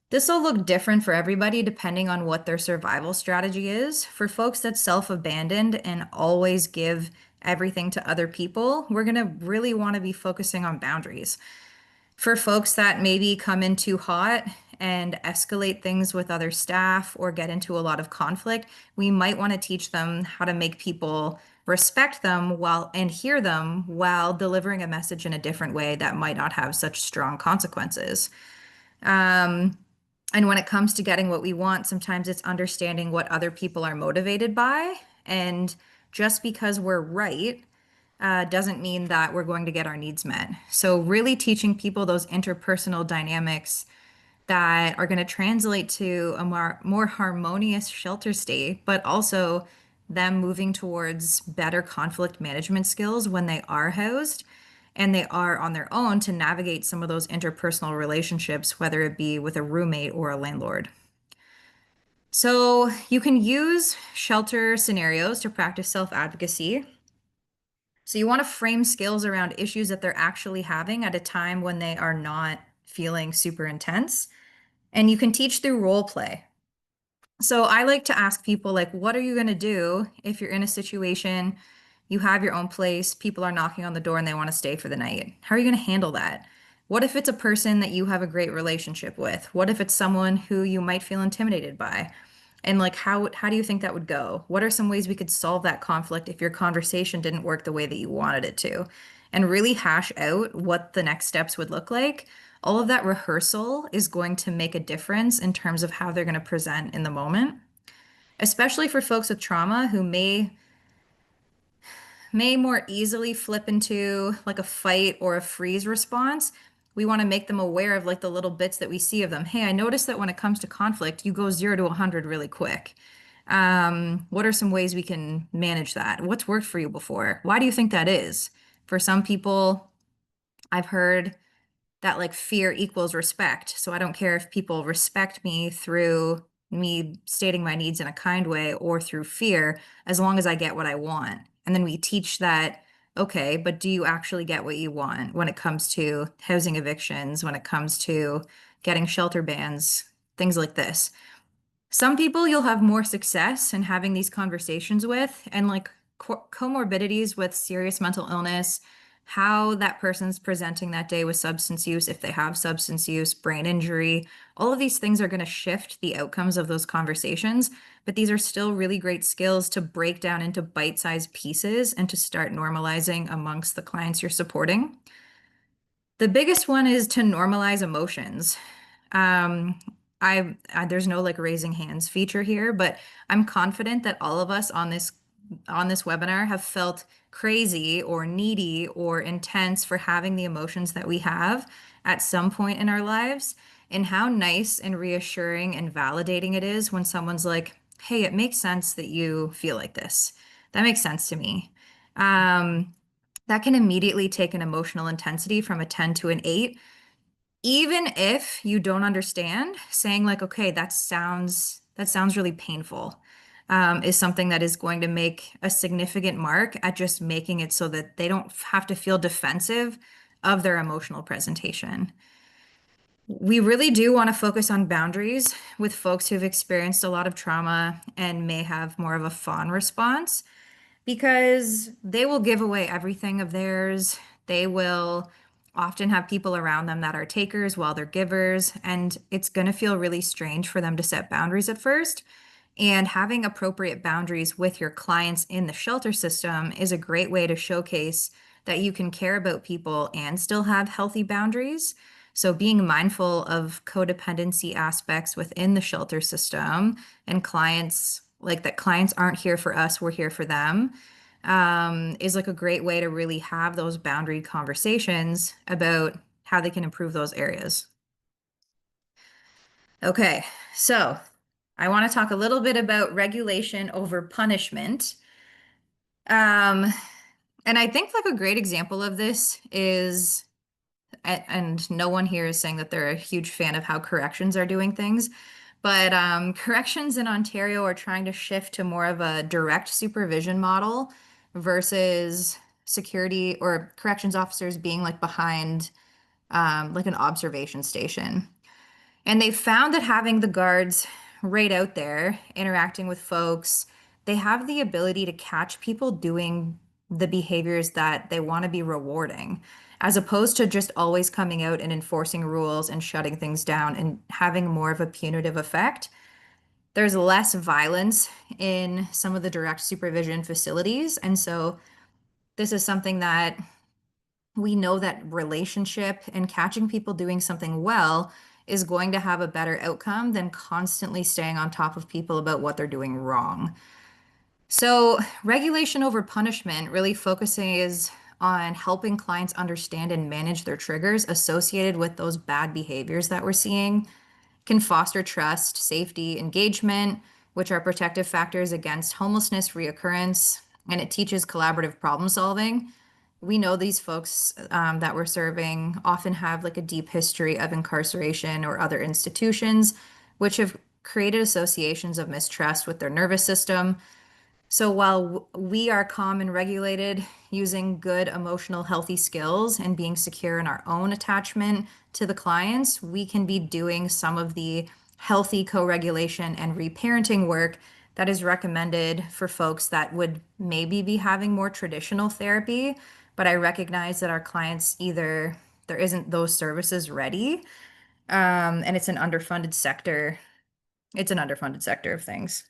This will look different for everybody depending on what their survival strategy is. For folks that self-abandoned and always give everything to other people, we're going to really want to be focusing on boundaries. For folks that maybe come in too hot and escalate things with other staff or get into a lot of conflict, we might want to teach them how to make people respect them and hear them while delivering a message in a different way that might not have such strong consequences. And when it comes to getting what we want, sometimes it's understanding what other people are motivated by. And just because we're right doesn't mean that we're going to get our needs met. So really teaching people those interpersonal dynamics that are going to translate to a more harmonious shelter state, but also them moving towards better conflict management skills when they are housed and they are on their own to navigate some of those interpersonal relationships, whether it be with a roommate or a landlord. So you can use shelter scenarios to practice self-advocacy. So you want to frame skills around issues that they're actually having at a time when they are not feeling super intense. And you can teach through role play. So I like to ask people, like, what are you going to do if you're in a situation, you have your own place, people are knocking on the door and they want to stay for the night? How are you going to handle that? What if it's a person that you have a great relationship with? What if it's someone who you might feel intimidated by? And like, how do you think that would go? What are some ways we could solve that conflict if your conversation didn't work the way that you wanted it to? And really hash out what the next steps would look like. All of that rehearsal is going to make a difference in terms of how they're going to present in the moment, especially for folks with trauma who may more easily flip into like a fight or a freeze response. We want to make them aware of like the little bits that we see of them. Hey, I noticed that when it comes to conflict, you go 0 to 100 really quick. What are some ways we can manage that? What's worked for you before? Why do you think that is? For some people, I've heard that like fear equals respect. So I don't care if people respect me through me stating my needs in a kind way or through fear, as long as I get what I want. And then we teach that, okay, but do you actually get what you want when it comes to housing evictions, when it comes to getting shelter bans, things like this? Some people you'll have more success in having these conversations with, and like comorbidities with serious mental illness, how that person's presenting that day with substance use, if they have substance use, brain injury, all of these things are going to shift the outcomes of those conversations. But these are still really great skills to break down into bite-sized pieces and to start normalizing amongst the clients you're supporting. The biggest one is to normalize emotions. There's no like raising hands feature here, but I'm confident that all of us on this webinar have felt crazy or needy or intense for having the emotions that we have at some point in our lives, and how nice and reassuring and validating it is when someone's like, hey, it makes sense that you feel like this. That makes sense to me. That can immediately take an emotional intensity from a 10 to an 8. Even if you don't understand, saying like, okay, that sounds really painful. is something that is going to make a significant mark at just making it so that they don't have to feel defensive of their emotional presentation. We really do want to focus on boundaries with folks who've experienced a lot of trauma and may have more of a fawn response because they will give away everything of theirs. They will often have people around them that are takers while they're givers, and it's going to feel really strange for them to set boundaries at first. And having appropriate boundaries with your clients in the shelter system is a great way to showcase that you can care about people and still have healthy boundaries. So being mindful of codependency aspects within the shelter system and clients, like that clients aren't here for us, we're here for them, is like a great way to really have those boundary conversations about how they can improve those areas. Okay, so I want to talk a little bit about regulation over punishment. And I think like a great example of this is, and no one here is saying that they're a huge fan of how corrections are doing things, but corrections in Ontario are trying to shift to more of a direct supervision model versus security or corrections officers being like behind like an observation station. And they found that having the guards right out there interacting with folks, they have the ability to catch people doing the behaviors that they want to be rewarding, as opposed to just always coming out and enforcing rules and shutting things down and having more of a punitive effect. There's less violence in some of the direct supervision facilities. And so this is something that we know that relationship and catching people doing something well is going to have a better outcome than constantly staying on top of people about what they're doing wrong. So, regulation over punishment really focuses on helping clients understand and manage their triggers associated with those bad behaviors that we're seeing, can foster trust, safety, engagement, which are protective factors against homelessness reoccurrence, and it teaches collaborative problem solving. We know these folks that we're serving often have like a deep history of incarceration or other institutions, which have created associations of mistrust with their nervous system. So while we are calm and regulated, using good emotional healthy skills and being secure in our own attachment to the clients, we can be doing some of the healthy co-regulation and reparenting work that is recommended for folks that would maybe be having more traditional therapy. But I recognize that our clients either there isn't those services ready, and it's an underfunded sector. It's an underfunded sector of things.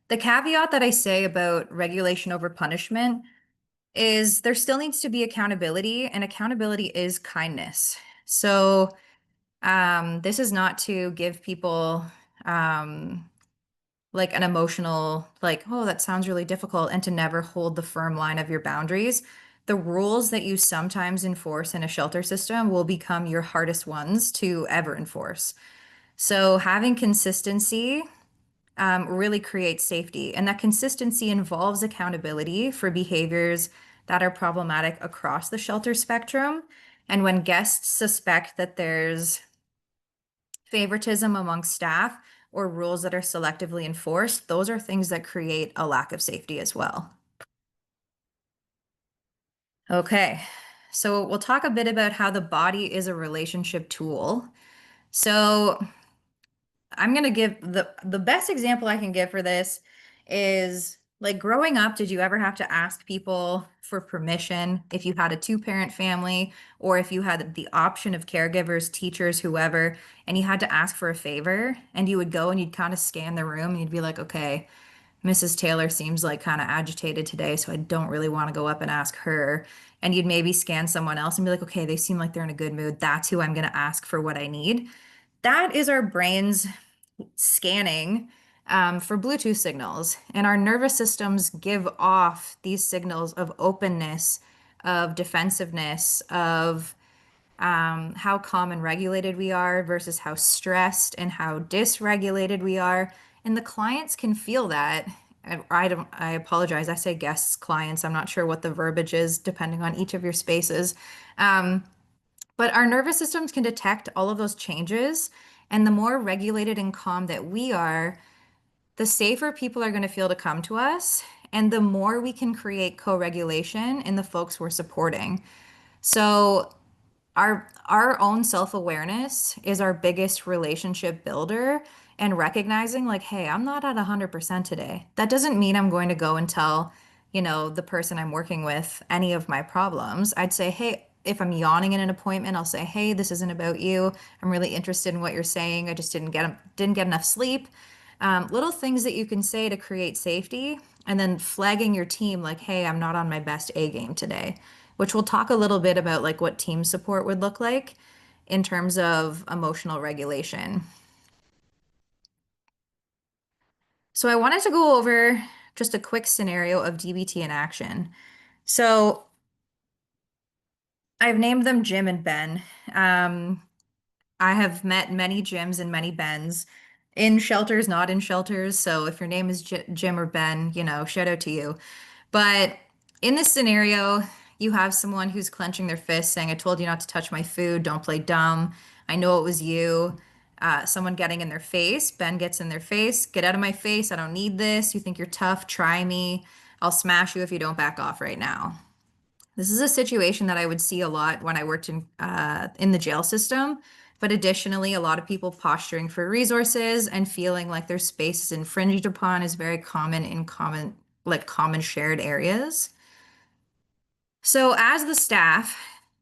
The caveat that I say about regulation over punishment is there still needs to be accountability, and accountability is kindness. So, this is not to give people like an emotional, like, oh, that sounds really difficult, and to never hold the firm line of your boundaries. The rules that you sometimes enforce in a shelter system will become your hardest ones to ever enforce. So, having consistency really creates safety. And that consistency involves accountability for behaviors that are problematic across the shelter spectrum. And when guests suspect that there's favoritism among staff or rules that are selectively enforced, those are things that create a lack of safety as well. Okay, so we'll talk a bit about how the body is a relationship tool. So I'm gonna give the best example I can give for this is like growing up, did you ever have to ask people for permission if you had a two-parent family or if you had the option of caregivers, teachers, whoever, and you had to ask for a favor and you would go and you'd kind of scan the room and you'd be like, okay, Mrs. Taylor seems like kind of agitated today, so I don't really want to go up and ask her. And you'd maybe scan someone else and be like, okay, they seem like they're in a good mood. That's who I'm going to ask for what I need. That is our brains scanning for Bluetooth signals, and our nervous systems give off these signals of openness, of defensiveness, of how calm and regulated we are versus how stressed and how dysregulated we are. And the clients can feel that. I apologize. I say guests, clients. I'm not sure what the verbiage is depending on each of your spaces. But our nervous systems can detect all of those changes. And the more regulated and calm that we are, the safer people are going to feel to come to us, and the more we can create co-regulation in the folks we're supporting. So our own self-awareness is our biggest relationship builder, and recognizing like, hey, I'm not at 100% today. That doesn't mean I'm going to go and tell, the person I'm working with any of my problems. I'd say, hey, if I'm yawning in an appointment, I'll say, hey, this isn't about you. I'm really interested in what you're saying. I just didn't get enough sleep. Little things that you can say to create safety, and then flagging your team like, hey, I'm not on my best A game today, which we'll talk a little bit about like what team support would look like in terms of emotional regulation. So I wanted to go over just a quick scenario of DBT in action. So I've named them Jim and Ben. Um, I have met many Jims and many Bens in shelters, not in shelters. So if your name is Jim or Ben, shout out to you. But in this scenario, you have someone who's clenching their fist saying, I told you not to touch my food. Don't play dumb. I know it was you. Someone getting in their face. Ben gets in their face. Get out of my face. I don't need this. You think you're tough? Try me. I'll smash you if you don't back off right now. This is a situation that I would see a lot when I worked in the jail system. But additionally, a lot of people posturing for resources and feeling like their space is infringed upon is very common in common shared areas. So as the staff,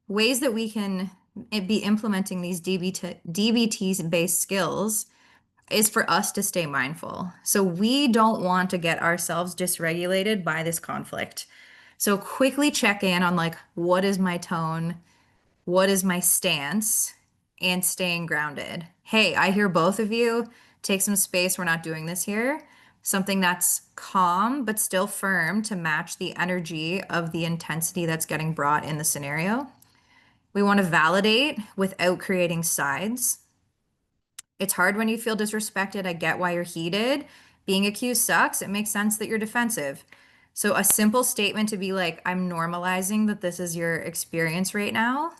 ways that we can be implementing these DBT-based skills is for us to stay mindful. So we don't want to get ourselves dysregulated by this conflict. So quickly check in on like, what is my tone? What is my stance? And staying grounded. Hey, I hear both of you. Take some space. We're not doing this here. Something that's calm but still firm to match the energy of the intensity that's getting brought in the scenario. We want to validate without creating sides. It's hard when you feel disrespected. I get why you're heated. Being accused sucks. It makes sense that you're defensive. So a simple statement to be like, I'm normalizing that this is your experience right now,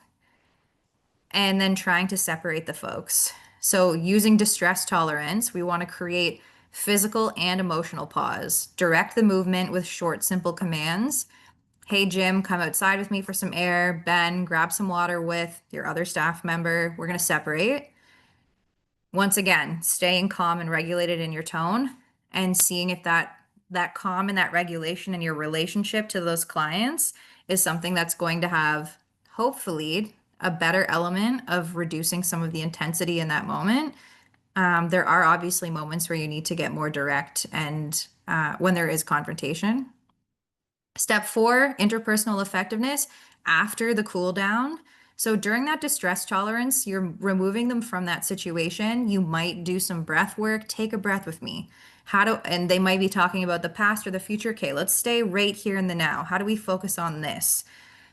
and then trying to separate the folks. So using distress tolerance, we want to create physical and emotional pause. Direct the movement with short, simple commands. Hey, Jim, come outside with me for some air. Ben, grab some water with your other staff member. We're going to separate. Once again, staying calm and regulated in your tone, and seeing if that calm and that regulation in your relationship to those clients is something that's going to have, hopefully, a better element of reducing some of the intensity in that moment. There are obviously moments where you need to get more direct, and when there is confrontation. Step 4, interpersonal effectiveness after the cool down. So during that distress tolerance, you're removing them from that situation. You might do some breath work. Take a breath with me. And they might be talking about the past or the future. Okay, let's stay right here in the now. How do we focus on this?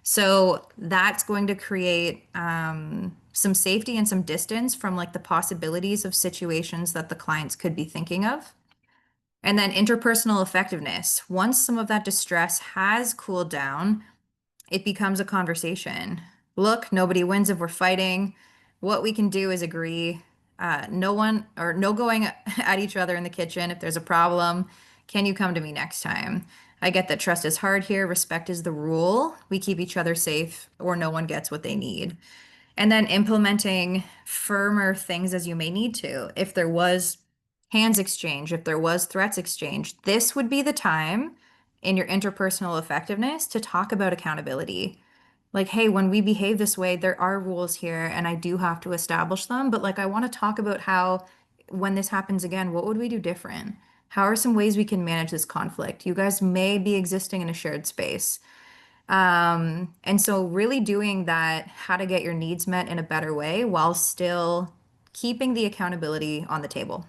So that's going to create some safety and some distance from like the possibilities of situations that the clients could be thinking of. And then interpersonal effectiveness. Once some of that distress has cooled down, it becomes a conversation. Look, nobody wins if we're fighting. What we can do is agree. No going at each other in the kitchen if there's a problem. Can you come to me next time? I get that trust is hard here. Respect is the rule. We keep each other safe, or no one gets what they need. And then implementing firmer things as you may need to. If there was hands exchange, if there was threats exchange, this would be the time in your interpersonal effectiveness to talk about accountability. Like, hey, when we behave this way, there are rules here and I do have to establish them. But like, I want to talk about how when this happens again, what would we do different? How are some ways we can manage this conflict? You guys may be existing in a shared space. And so really doing that, how to get your needs met in a better way while still keeping the accountability on the table.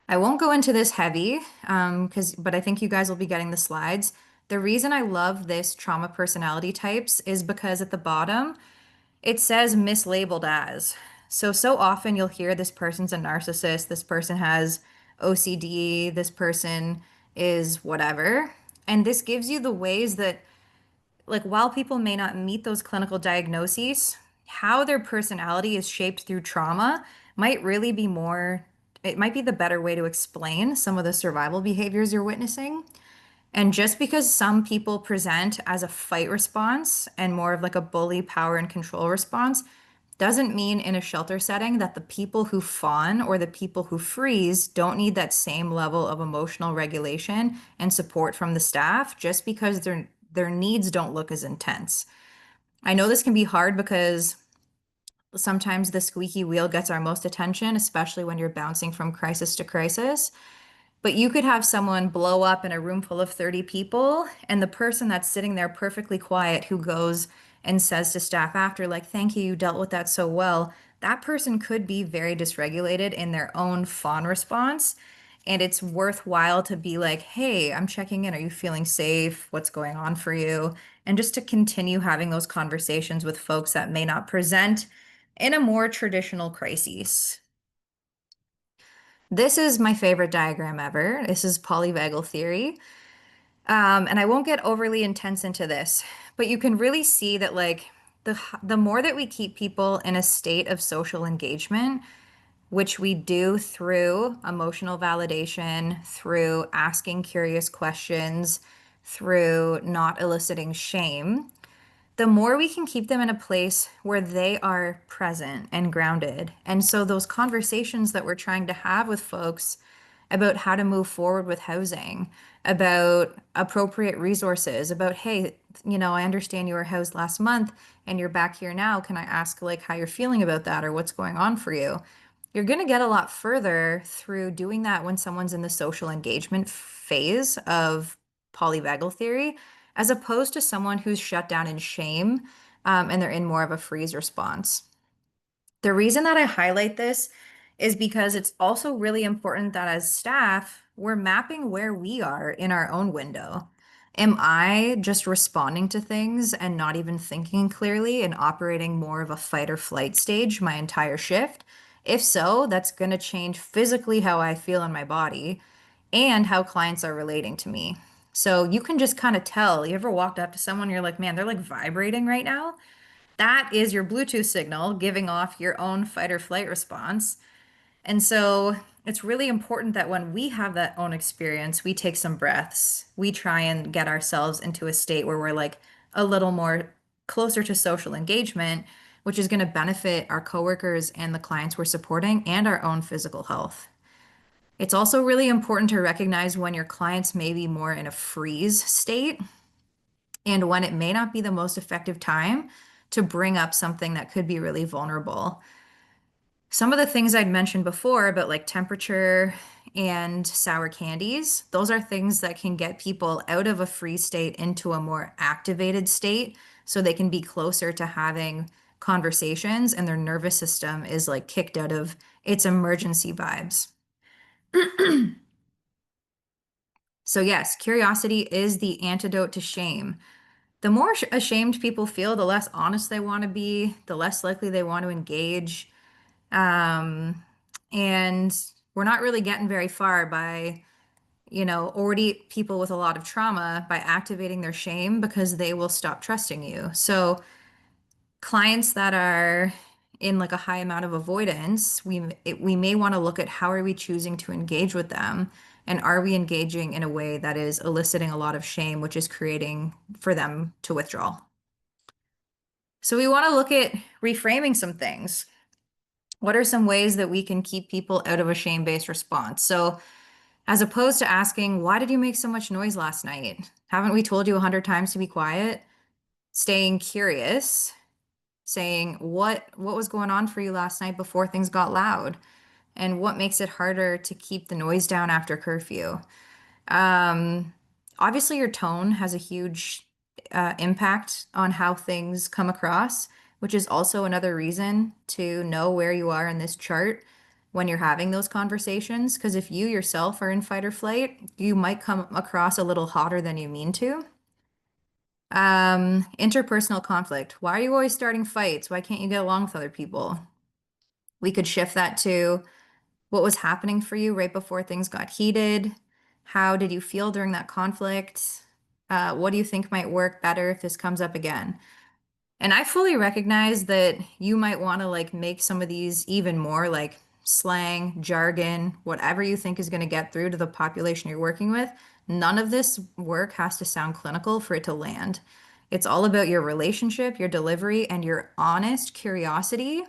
I won't go into this heavy, but I think you guys will be getting the slides. The reason I love this trauma personality types is because at the bottom, it says mislabeled as. So often you'll hear this person's a narcissist, this person has OCD, this person is whatever. And this gives you the ways that, like, while people may not meet those clinical diagnoses, how their personality is shaped through trauma might really be more it might be the better way to explain some of the survival behaviors you're witnessing. And just because some people present as a fight response and more of like a bully, power, and control response doesn't mean in a shelter setting that the people who fawn or the people who freeze don't need that same level of emotional regulation and support from the staff just because their needs don't look as intense. I know this can be hard because sometimes the squeaky wheel gets our most attention, especially when you're bouncing from crisis to crisis. But you could have someone blow up in a room full of 30 people, and the person that's sitting there perfectly quiet who goes and says to staff after, like, thank you, you dealt with that so well, that person could be very dysregulated in their own fawn response. And it's worthwhile to be like, hey, I'm checking in. Are you feeling safe? What's going on for you? And just to continue having those conversations with folks that may not present in a more traditional crisis. This is my favorite diagram ever. This is polyvagal theory. And I won't get overly intense into this, but you can really see that like the more that we keep people in a state of social engagement, which we do through emotional validation, through asking curious questions, through not eliciting shame, the more we can keep them in a place where they are present and grounded. And so those conversations that we're trying to have with folks about how to move forward with housing, about appropriate resources, about, hey, I understand you were housed last month and you're back here now. Can I ask like how you're feeling about that or what's going on for you? You're going to get a lot further through doing that when someone's in the social engagement phase of polyvagal theory, as opposed to someone who's shut down in shame, and they're in more of a freeze response. The reason that I highlight this is because it's also really important that as staff, we're mapping where we are in our own window. Am I just responding to things and not even thinking clearly and operating more of a fight or flight stage my entire shift? If so, that's going to change physically how I feel in my body and how clients are relating to me. So you can just kind of tell. You ever walked up to someone, you're like, man, they're like vibrating right now? That is your Bluetooth signal giving off your own fight or flight response. And so it's really important that when we have that own experience, we take some breaths. We try and get ourselves into a state where we're like a little more closer to social engagement, which is going to benefit our coworkers and the clients we're supporting and our own physical health. It's also really important to recognize when your clients may be more in a freeze state and when it may not be the most effective time to bring up something that could be really vulnerable. Some of the things I'd mentioned before about like temperature and sour candies, those are things that can get people out of a freeze state into a more activated state so they can be closer to having conversations and their nervous system is like kicked out of its emergency vibes. So, yes, curiosity is the antidote to shame. The more ashamed people feel, the less honest they want to be, the less likely they want to engage. Um, and we're not really getting very far by, already people with a lot of trauma by activating their shame because they will stop trusting you. So, clients that are in like a high amount of avoidance, we may want to look at how are we choosing to engage with them, and are we engaging in a way that is eliciting a lot of shame, which is creating for them to withdraw. So we want to look at reframing some things. What are some ways that we can keep people out of a shame-based response? So as opposed to asking, why did you make so much noise last night? Haven't we told you 100 times to be quiet? Staying curious, saying what was going on for you last night before things got loud, and what makes it harder to keep the noise down after curfew. Obviously your tone has a huge impact on how things come across, which is also another reason to know where you are in this chart when you're having those conversations, because if you yourself are in fight or flight, you might come across a little hotter than you mean to. Interpersonal conflict. Why are you always starting fights? Why can't you get along with other people? We could shift that to what was happening for you right before things got heated. How did you feel during that conflict? What do you think might work better if this comes up again? And I fully recognize that you might want to like make some of these even more like slang, jargon, whatever you think is going to get through to the population you're working with. None of this work has to sound clinical for it to land. It's all about your relationship, your delivery, and your honest curiosity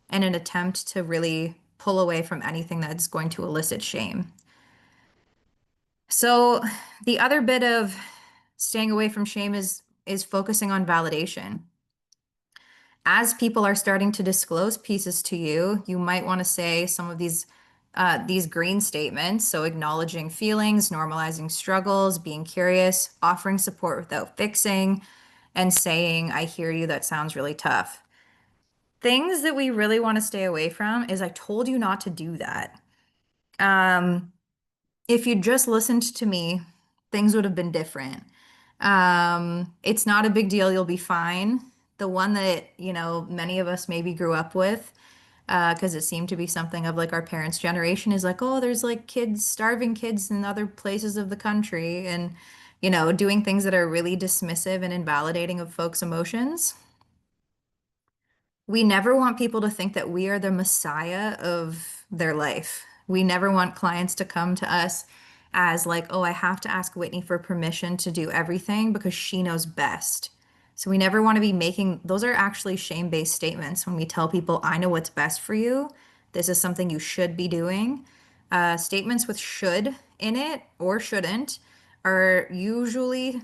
and an attempt to really pull away from anything that's going to elicit shame. So the other bit of staying away from shame is focusing on validation. As people are starting to disclose pieces to you, you might want to say some of these green statements. So acknowledging feelings, normalizing struggles, being curious, offering support without fixing, and saying, I hear you, that sounds really tough. Things that we really want to stay away from is I told you not to do that. If you just listened to me, things would have been different. It's not a big deal. You'll be fine. The one that, many of us maybe grew up with, because it seemed to be something of like our parents' generation is like, oh, there's like kids, starving kids in other places of the country, and, doing things that are really dismissive and invalidating of folks' emotions. We never want people to think that we are the messiah of their life. We never want clients to come to us as like, oh, I have to ask Whitney for permission to do everything because she knows best. So we never want to be making, those are actually shame-based statements when we tell people, I know what's best for you. This is something you should be doing. Statements with should in it or shouldn't are usually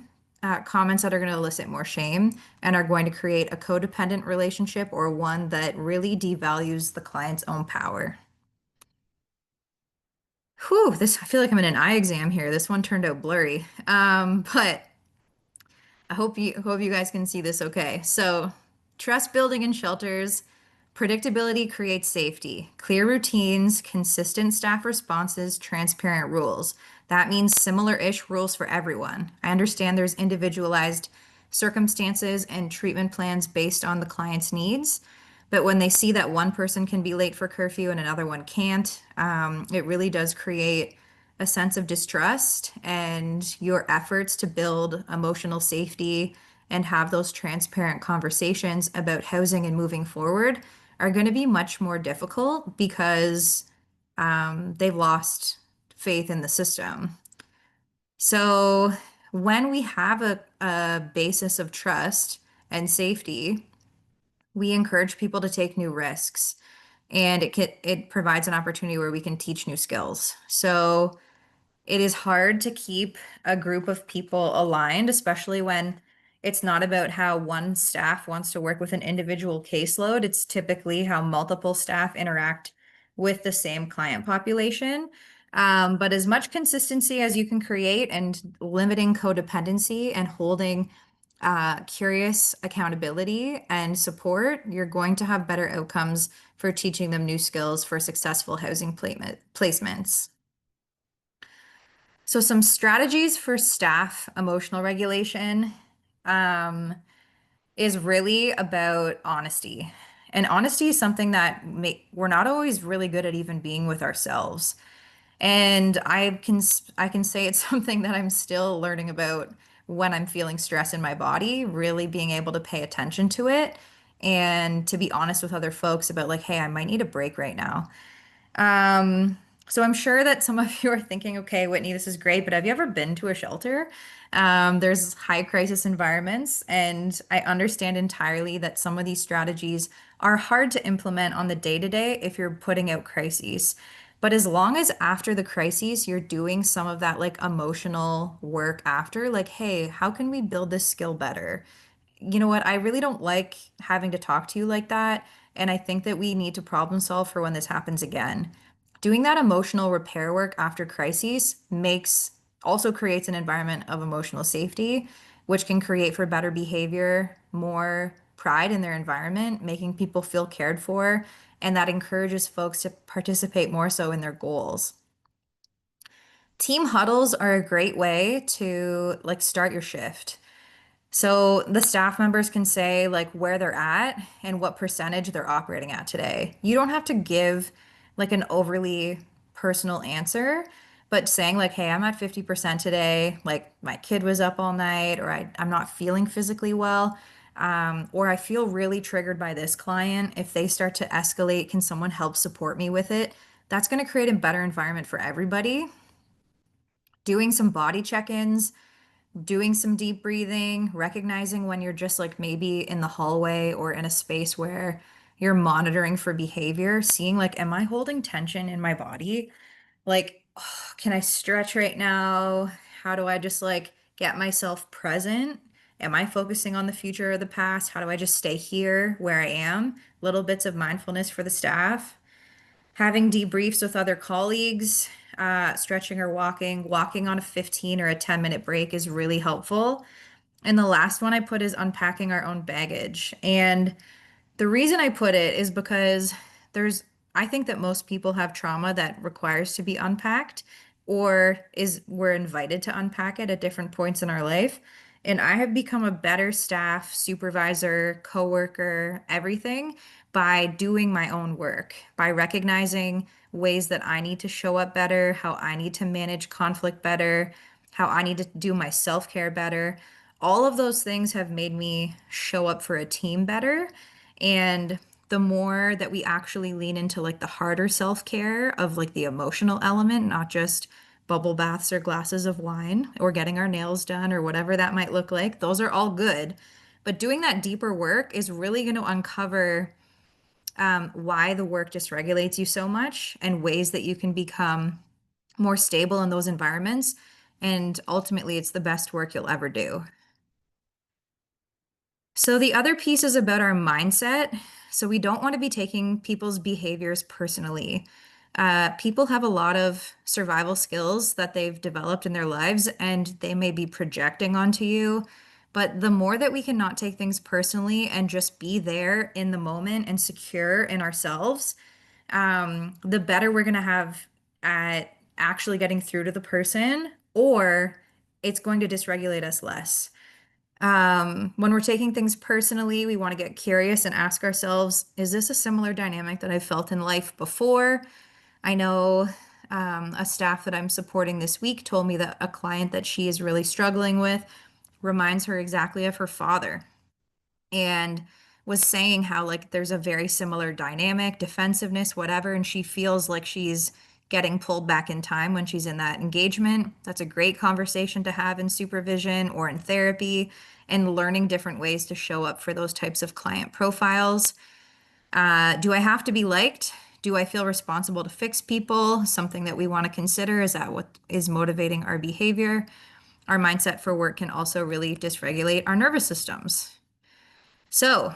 comments that are going to elicit more shame and are going to create a codependent relationship or one that really devalues the client's own power. Whew, I feel like I'm in an eye exam here. This one turned out blurry. But I hope you guys can see this okay. So, trust building in shelters, predictability creates safety. Clear routines, consistent staff responses, transparent rules. That means similar-ish rules for everyone. I understand there's individualized circumstances and treatment plans based on the client's needs, but when they see that one person can be late for curfew and another one can't, it really does create a sense of distrust, and your efforts to build emotional safety and have those transparent conversations about housing and moving forward are going to be much more difficult because they've lost faith in the system. So when we have a basis of trust and safety, we encourage people to take new risks, and it provides an opportunity where we can teach new skills. So it is hard to keep a group of people aligned, especially when it's not about how one staff wants to work with an individual caseload. It's typically how multiple staff interact with the same client population. But as much consistency as you can create and limiting codependency and holding curious accountability and support, you're going to have better outcomes for teaching them new skills for successful housing placements. So some strategies for staff emotional regulation is really about honesty. And honesty is something that we're not always really good at even being with ourselves. And I can say it's something that I'm still learning about when I'm feeling stress in my body, really being able to pay attention to it and to be honest with other folks about like, hey, I might need a break right now. So I'm sure that some of you are thinking, okay, Whitney, this is great, but have you ever been to a shelter? There's high crisis environments, and I understand entirely that some of these strategies are hard to implement on the day-to-day if you're putting out crises. But as long as after the crises, you're doing some of that like emotional work after, like, hey, how can we build this skill better? You know what? I really don't like having to talk to you like that. And I think that we need to problem solve for when this happens again. Doing that emotional repair work after crises also creates an environment of emotional safety, which can create for better behavior, more pride in their environment, making people feel cared for, and that encourages folks to participate more so in their goals. Team huddles are a great way to like start your shift. So the staff members can say like where they're at and what percentage they're operating at today. You don't have to give like an overly personal answer, but saying like, hey, I'm at 50% today, like my kid was up all night or I'm not feeling physically well. Or I feel really triggered by this client. If they start to escalate, can someone help support me with it? That's going to create a better environment for everybody. Doing some body check-ins, doing some deep breathing, recognizing when you're just like maybe in the hallway or in a space where you're monitoring for behavior, seeing like, am I holding tension in my body? Like, oh, can I stretch right now? How do I just like get myself present? Am I focusing on the future or the past? How do I just stay here where I am? Little bits of mindfulness for the staff. Having debriefs with other colleagues, stretching or walking on a 15 or a 10-minute break is really helpful. And the last one I put is unpacking our own baggage. And the reason I put it is because there's, I think that most people have trauma that requires to be unpacked or is we're invited to unpack it at different points in our life. And I have become a better staff, supervisor, coworker, everything by doing my own work, by recognizing ways that I need to show up better, how I need to manage conflict better, how I need to do my self-care better. All of those things have made me show up for a team better. And the more that we actually lean into like the harder self-care of like the emotional element, not just bubble baths or glasses of wine or getting our nails done or whatever that might look like, those are all good. But doing that deeper work is really going to uncover why the work dysregulates you so much and ways that you can become more stable in those environments. And ultimately, it's the best work you'll ever do. So the other piece is about our mindset. So we don't want to be taking people's behaviors personally. People have a lot of survival skills that they've developed in their lives, and they may be projecting onto you. But the more that we can not take things personally and just be there in the moment and secure in ourselves, the better we're going to have at actually getting through to the person, or it's going to dysregulate us less. When we're taking things personally, we want to get curious and ask ourselves, is this a similar dynamic that I've felt in life before? I know a staff that I'm supporting this week told me that a client that she is really struggling with reminds her exactly of her father and was saying how like there's a very similar dynamic, defensiveness, whatever, and she feels like she's getting pulled back in time when she's in that engagement. That's a great conversation to have in supervision or in therapy and learning different ways to show up for those types of client profiles. Do I have to be liked? Do I feel responsible to fix people? Something that we want to consider. Is that what is motivating our behavior? Our mindset for work can also really dysregulate our nervous systems. So,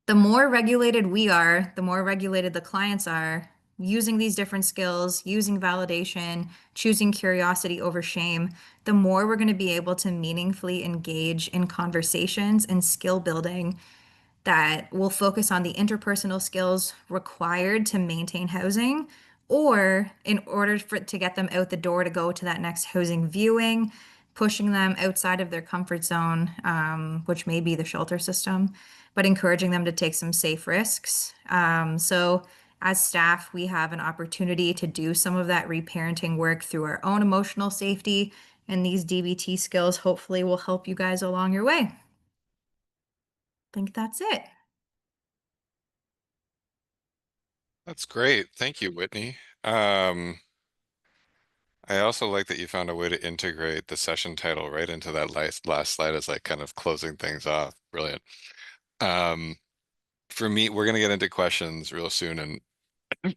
the more regulated we are, the more regulated the clients are, using these different skills, using validation, choosing curiosity over shame, the more we're going to be able to meaningfully engage in conversations and skill building that will focus on the interpersonal skills required to maintain housing or in order for to get them out the door to go to that next housing viewing, pushing them outside of their comfort zone, which may be the shelter system, but encouraging them to take some safe risks. So as staff, we have an opportunity to do some of that reparenting work through our own emotional safety, and these DBT skills hopefully will help you guys along your way. I think that's it. That's great. Thank you, Whitney. Um, I also like that you found a way to integrate the session title right into that last slide as like kind of closing things off. Brilliant. Um, for me, we're gonna get into questions real soon, and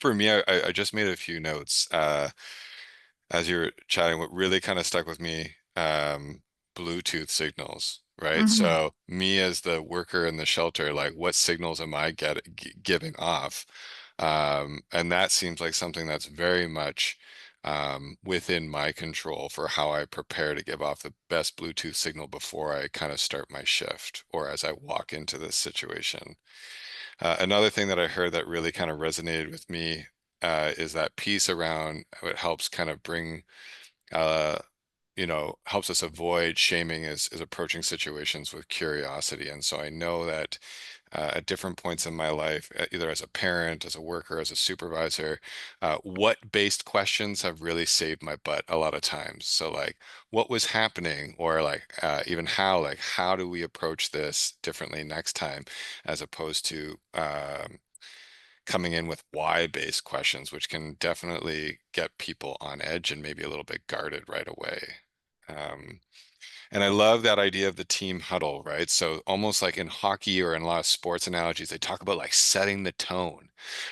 for me, I just made a few notes. As you're chatting, what really kind of stuck with me, Bluetooth signals, right? Mhm. So me as the worker in the shelter, like what signals am I giving off? And that seems like something that's very much within my control for how I prepare to give off the best Bluetooth signal before I kind of start my shift or as I walk into this situation. Another thing that I heard that really kind of resonated with me is that piece around how it helps kind of bring uh, helps us avoid shaming is approaching situations with curiosity. And so I know that at different points in my life, either as a parent, as a worker, as a supervisor, what-based questions have really saved my butt a lot of times. So like, what was happening, or like even how do we approach this differently next time, as opposed to coming in with why-based questions, which can definitely get people on edge and maybe a little bit guarded right away. Um, and I love that idea of the team huddle, right? So almost like in hockey or in a lot of sports analogies, they talk about like setting the tone,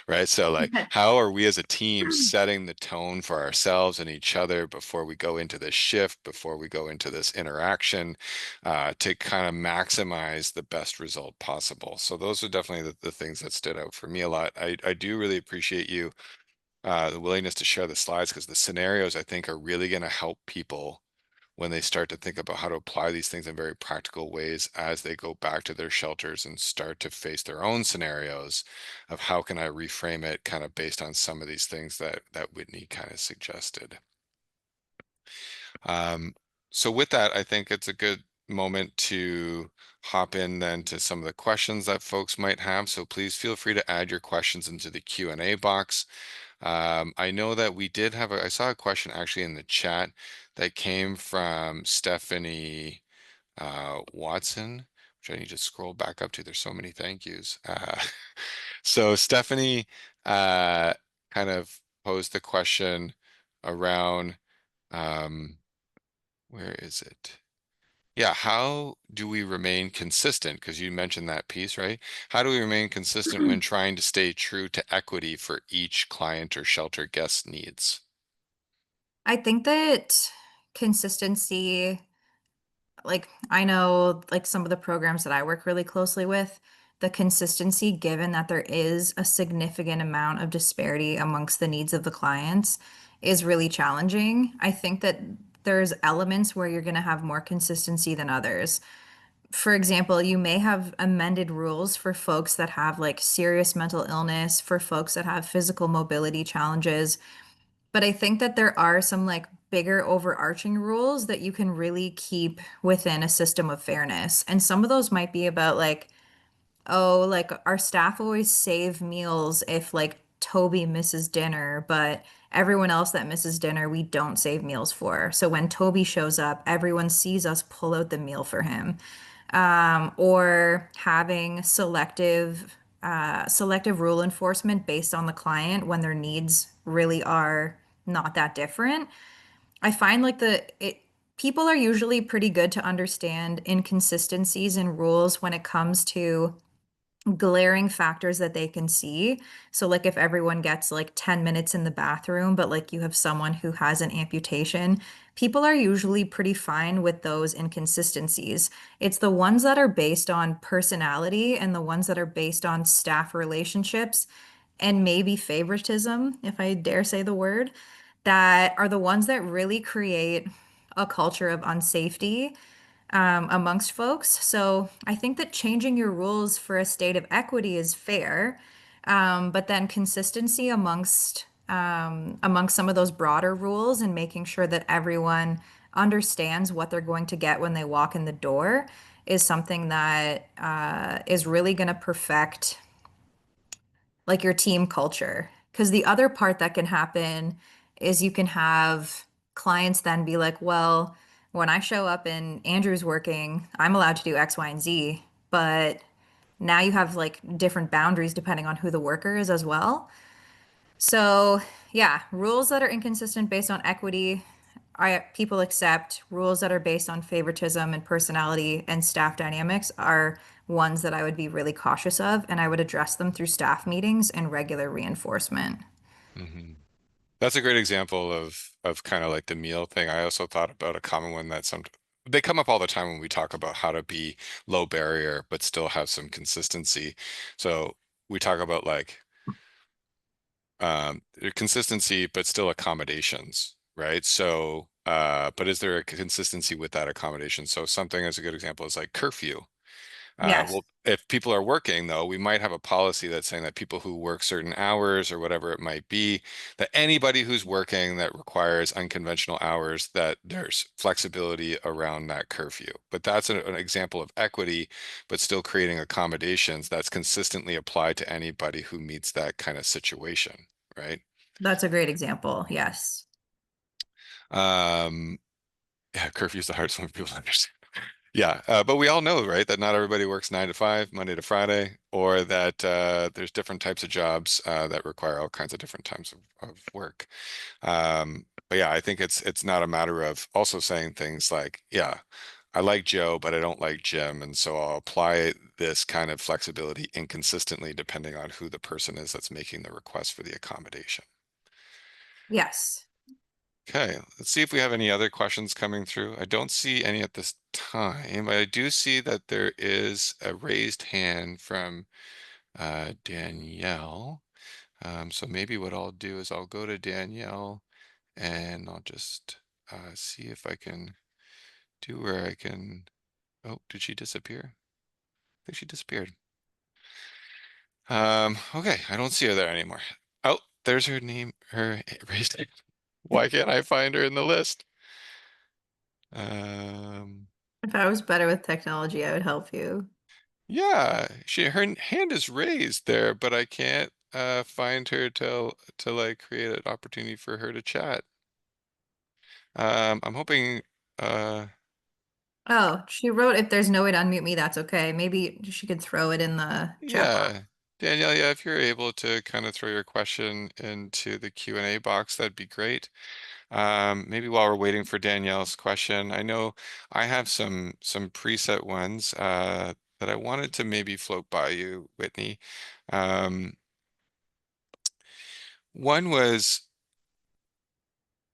right? So like, how are we as a team setting the tone for ourselves and each other before we go into this shift, before we go into this interaction, to kind of maximize the best result possible. So those are definitely the things that stood out for me a lot. I do really appreciate you, the willingness to share the slides, because the scenarios I think are really going to help people when they start to think about how to apply these things in very practical ways as they go back to their shelters and start to face their own scenarios of how can I reframe it, kind of based on some of these things that Whitney kind of suggested. Um, so with that, I think it's a good moment to hop in then to some of the questions that folks might have. So please feel free to add your questions into the Q&A box. I know that we did have I saw a question actually in the chat that came from Stephanie Watson, which I need to scroll back up to. There's so many thank yous. So Stephanie kind of posed the question around, um, where is it? Yeah, how do we remain consistent? Because you mentioned that piece, right? How do we remain consistent when trying to stay true to equity for each client or shelter guest needs? I think that consistency, like I know like some of the programs that I work really closely with, the consistency, given that there is a significant amount of disparity amongst the needs of the clients, is really challenging. I think that there's elements where you're going to have more consistency than others. For example, you may have amended rules for folks that have like serious mental illness, for folks that have physical mobility challenges. But I think that there are some like bigger overarching rules that you can really keep within a system of fairness. And some of those might be about like, oh, like our staff always save meals if like Toby misses dinner, but everyone else that misses dinner, we don't save meals for. So when Toby shows up, everyone sees us pull out the meal for him. Or having selective rule enforcement based on the client when their needs really are not that different. I find like people are usually pretty good to understand inconsistencies in rules when it comes to glaring factors that they can see. So like if everyone gets like 10 minutes in the bathroom, but like you have someone who has an amputation, people are usually pretty fine with those inconsistencies. It's the ones that are based on personality and the ones that are based on staff relationships and maybe favoritism, if I dare say the word, that are the ones that really create a culture of unsafety amongst folks. So I think that changing your rules for a state of equity is fair, but then consistency amongst some of those broader rules and making sure that everyone understands what they're going to get when they walk in the door is something that is really going to perfect like your team culture. Because the other part that can happen is you can have clients then be like, well, when I show up and Andrew's working, I'm allowed to do X, Y, and Z. But now you have like different boundaries depending on who the worker is as well. So, yeah, rules that are inconsistent based on equity, people accept. Rules that are based on favoritism and personality and staff dynamics are ones that I would be really cautious of, and I would address them through staff meetings and regular reinforcement. Hmm. That's a great example of kind of like the meal thing. I also thought about a common one that they come up all the time when we talk about how to be low barrier but still have some consistency. So we talk about like consistency but still accommodations, right? So but is there a consistency with that accommodation? So something as a good example is like curfew. Yes, Well, if people are working, though, we might have a policy that's saying that people who work certain hours or whatever it might be, that anybody who's working that requires unconventional hours, that there's flexibility around that curfew. But that's an example of equity, but still creating accommodations that's consistently applied to anybody who meets that kind of situation, right? that's a great example. Yes. Um, yeah, curfew's the hardest one for people to understand. Yeah, but we all know, right, that not everybody works 9 to 5, Monday to Friday, or that there's different types of jobs that require all kinds of different types of work. But yeah, I think it's not a matter of also saying things like, yeah, I like Joe, but I don't like Jim, and so I'll apply this kind of flexibility inconsistently depending on who the person is that's making the request for the accommodation. Yes. Okay, let's see if we have any other questions coming through. I don't see any at this time. I do see that there is a raised hand from Danielle. So maybe what I'll do is I'll go to Danielle and I'll just see if I can do where I can. Oh, did she disappear? I think she disappeared. Okay, I don't see her there anymore. Oh, there's her name, her raised hand. Why can't I find her in the list? Um, If I was better with technology, I would help you. Yeah, her hand is raised there, but I can't find her to like create an opportunity for her to chat. I'm hoping Oh, she wrote, if there's no way to unmute me, that's okay. Maybe she could throw it in the chat box. yeah, Danielle, yeah, if you're able to kind of throw your question into the Q&A box, that'd be great. Maybe while we're waiting for Danielle's question, I know I have some preset ones that I wanted to maybe float by you, Whitney. Um, One was,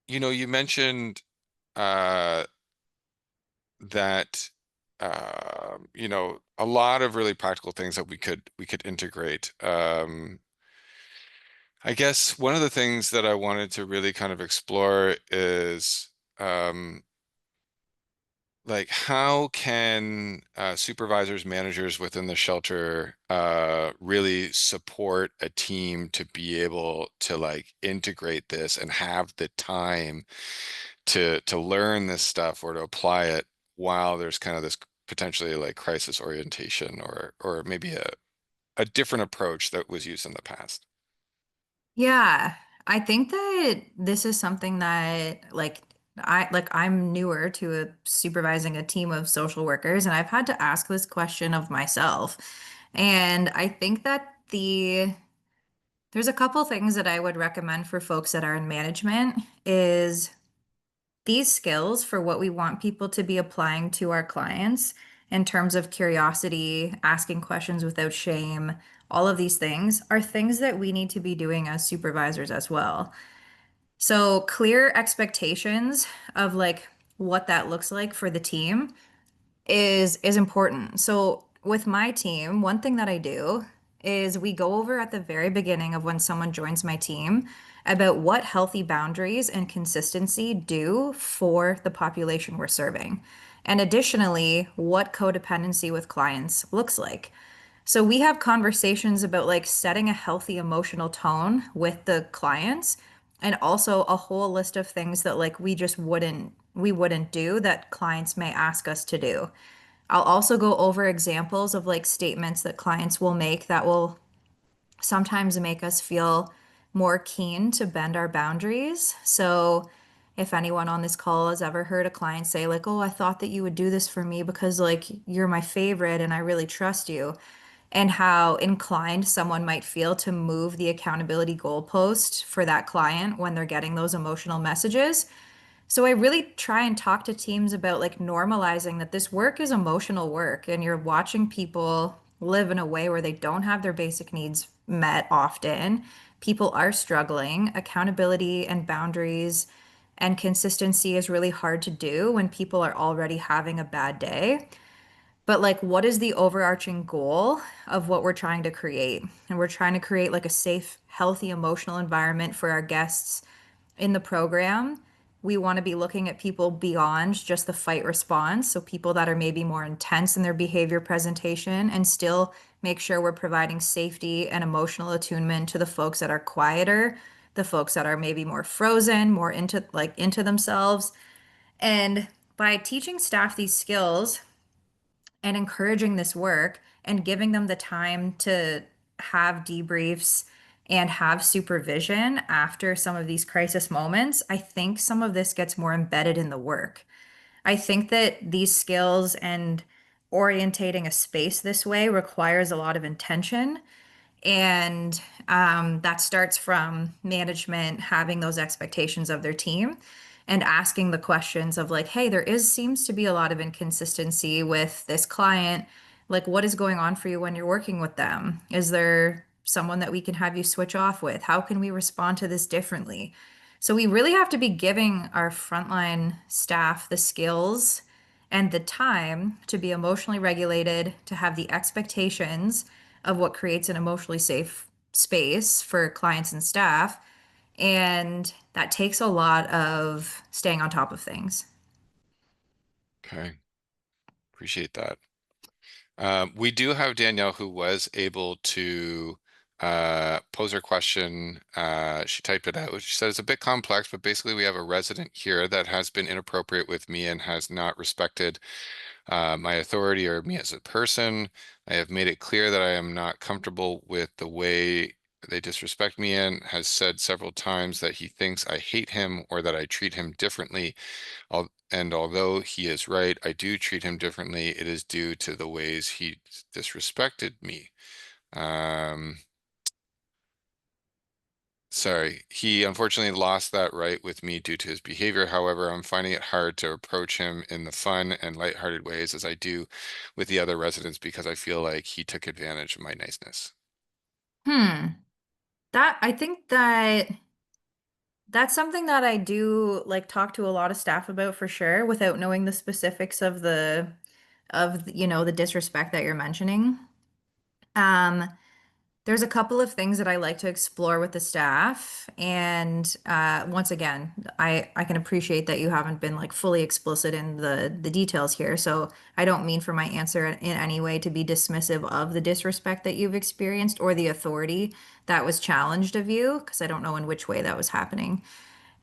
you mentioned uh, that a lot of really practical things that we could integrate. I guess one of the things that I wanted to really kind of explore is um, like how can supervisors, managers within the shelter really support a team to be able to like integrate this and have the time to learn this stuff or to apply it while there's kind of this potentially like crisis orientation or maybe a different approach that was used in the past. Yeah, I think that this is something that I'm newer to supervising a team of social workers, and I've had to ask this question of myself. And I think that there's a couple things that I would recommend for folks that are in management is these skills for what we want people to be applying to our clients in terms of curiosity, asking questions without shame, all of these things are things that we need to be doing as supervisors as well. So, clear expectations of like what that looks like for the team is important. So with my team, one thing that I do is we go over at the very beginning of when someone joins my team about what healthy boundaries and consistency do for the population we're serving. And additionally, what codependency with clients looks like. So we have conversations about like setting a healthy emotional tone with the clients and also a whole list of things that like we wouldn't do that clients may ask us to do. I'll also go over examples of like statements that clients will make that will sometimes make us feel more keen to bend our boundaries. So, if anyone on this call has ever heard a client say, like, oh, I thought that you would do this for me because, like, you're my favorite and I really trust you, and how inclined someone might feel to move the accountability goalpost for that client when they're getting those emotional messages. So I really try and talk to teams about like normalizing that this work is emotional work and you're watching people live in a way where they don't have their basic needs met often. People are struggling. Accountability and boundaries and consistency is really hard to do when people are already having a bad day. But like, what is the overarching goal of what we're trying to create? And we're trying to create like a safe, healthy emotional environment for our guests in the program we want to be looking at people beyond just the fight response. So people that are maybe more intense in their behavior presentation and still make sure we're providing safety and emotional attunement to the folks that are quieter, the folks that are maybe more frozen, more into themselves. And by teaching staff these skills and encouraging this work and giving them the time to have debriefs and have supervision after some of these crisis moments, I think some of this gets more embedded in the work. I think that these skills and orientating a space this way requires a lot of intention, and that starts from management having those expectations of their team and asking the questions of like, hey, seems to be a lot of inconsistency with this client. Like, what is going on for you when you're working with them? Is there someone that we can have you switch off with? How can we respond to this differently? So we really have to be giving our frontline staff the skills and the time to be emotionally regulated, to have the expectations of what creates an emotionally safe space for clients and staff. And that takes a lot of staying on top of things. Okay, appreciate that. We do have Danielle who was able to pose her question. She typed it out. She said it's a bit complex, but basically we have a resident here that has been inappropriate with me and has not respected my authority or me as a person. I have made it clear that I am not comfortable with the way they disrespect me and has said several times that he thinks I hate him or that I treat him differently. And although he is right, I do treat him differently. It is due to the ways he disrespected me. Sorry, he unfortunately lost that right with me due to his behavior. However, I'm finding it hard to approach him in the fun and lighthearted ways as I do with the other residents because I feel like he took advantage of my niceness. Hmm. I think that that's something that I do like talk to a lot of staff about for sure, without knowing the specifics of the disrespect that you're mentioning. Um, There's a couple of things that I like to explore with the staff. And once again, I can appreciate that you haven't been like fully explicit in the details here. So I don't mean for my answer in any way to be dismissive of the disrespect that you've experienced or the authority that was challenged of you, because I don't know in which way that was happening.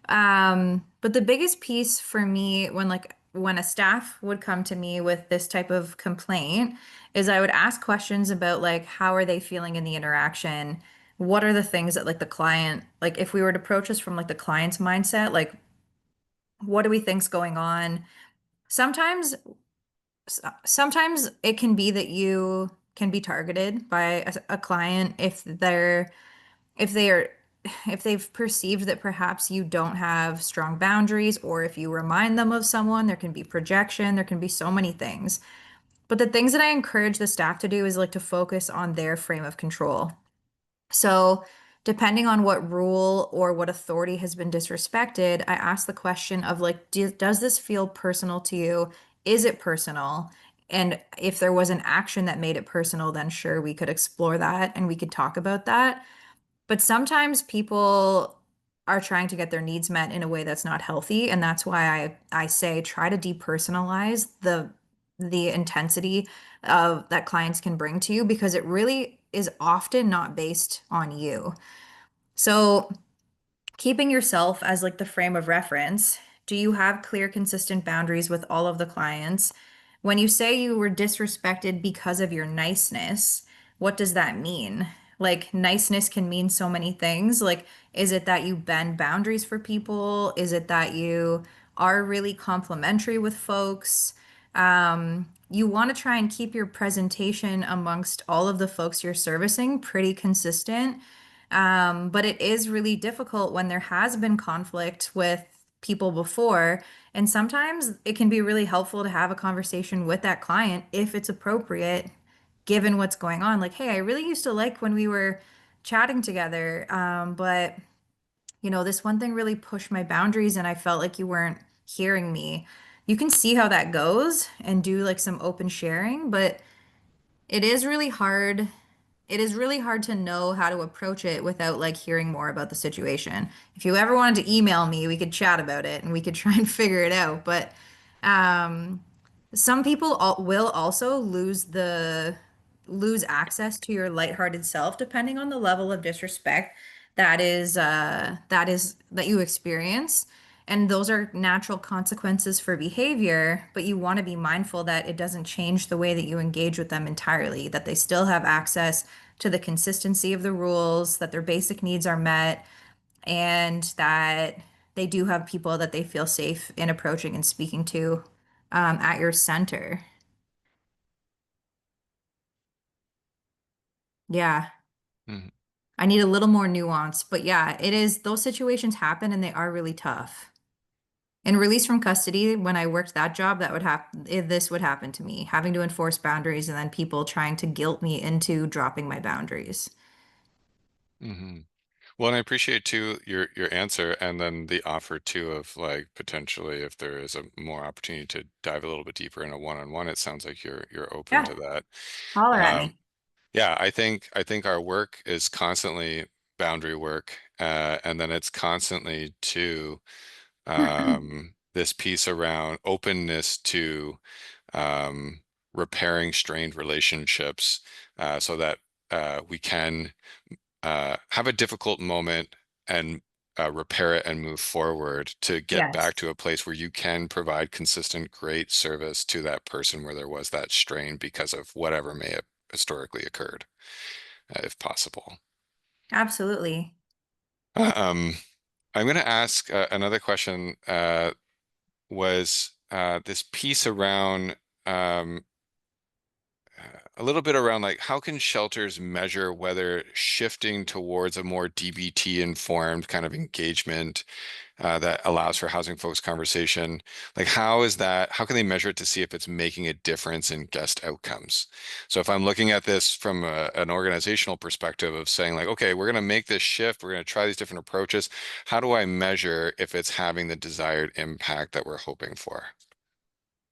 But the biggest piece for me when a staff would come to me with this type of complaint is I would ask questions about like how are they feeling in the interaction? What are the things that like the client, like if we were to approach this from like the client's mindset, like what do we think's going on? Sometimes sometimes it can be that you can be targeted by a client if they are if they've perceived that perhaps you don't have strong boundaries, or if you remind them of someone, there can be projection, there can be so many things. But the things that I encourage the staff to do is like to focus on their frame of control. So depending on what rule or what authority has been disrespected, I ask the question of like, does this feel personal to you? Is it personal? And if there was an action that made it personal, then sure, we could explore that and we could talk about that. But sometimes people are trying to get their needs met in a way that's not healthy, and that's why I say try to depersonalize the intensity of that clients can bring to you, because it really is often not based on you. So keeping yourself as like the frame of reference, do you have clear, consistent boundaries with all of the clients? When you say you were disrespected because of your niceness, what does that mean? Like, niceness can mean so many things. Like, is it that you bend boundaries for people? Is it that you are really complimentary with folks? You want to try and keep your presentation amongst all of the folks you're servicing pretty consistent. But it is really difficult when there has been conflict with people before. And sometimes it can be really helpful to have a conversation with that client if it's appropriate, given what's going on. Like, hey, I really used to like when we were chatting together, but this one thing really pushed my boundaries and I felt like you weren't hearing me. You can see how that goes and do like some open sharing, but it is really hard it is really hard to know how to approach it without like hearing more about the situation. If you ever wanted to email me, we could chat about it and we could try and figure it out. But um, some people will also lose access to your lighthearted self depending on the level of disrespect that you experience. And those are natural consequences for behavior, but you want to be mindful that it doesn't change the way that you engage with them entirely, that they still have access to the consistency of the rules, that their basic needs are met, and that they do have people that they feel safe in approaching and speaking to at your center. Yeah, Mhm. I need a little more nuance, but yeah, it is, those situations happen and they are really tough. In release from custody, when I worked that job, that would happen. This would happen to me, having to enforce boundaries and then people trying to guilt me into dropping my boundaries. Mhm. Well, and I appreciate too your answer, and then the offer too of like potentially if there is a more opportunity to dive a little bit deeper in a one-on-one. It sounds like you're open Yeah, to that. holler at Um, me. yeah, I think our work is constantly boundary work, and then it's constantly to this piece around openness to um, repairing strained relationships, so that we can have a difficult moment and repair it and move forward to get back Yes, to a place where you can provide consistent, great service to that person where there was that strain because of whatever may have historically occurred, if possible. absolutely. Um, I'm going to ask another question. Was this piece around um, a little bit around like how can shelters measure whether shifting towards a more DBT informed kind of engagement that allows for housing focused conversation? Like how can they measure it to see if it's making a difference in guest outcomes? So if I'm looking at this from an organizational perspective of saying like, okay, we're going to make this shift, we're going to try these different approaches. How do I measure if it's having the desired impact that we're hoping for?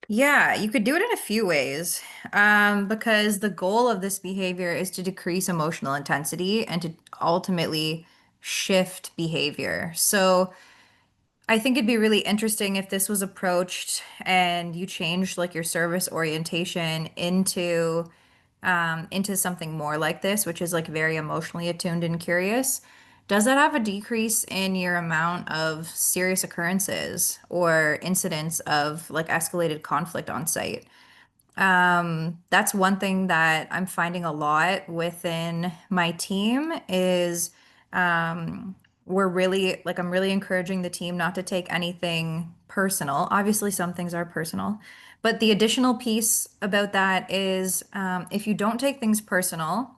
Yeah, you could do it in a few ways. Because the goal of this behavior is to decrease emotional intensity and to ultimately shift behavior. So I think it'd be really interesting if this was approached and you changed like your service orientation into something more like this, which is like very emotionally attuned and curious. Does that have a decrease in your amount of serious occurrences or incidents of like escalated conflict on site? That's one thing that I'm finding a lot within my team is um, we're really like I'm really encouraging the team not to take anything personal. Obviously, some things are personal, but the additional piece about that is if you don't take things personal,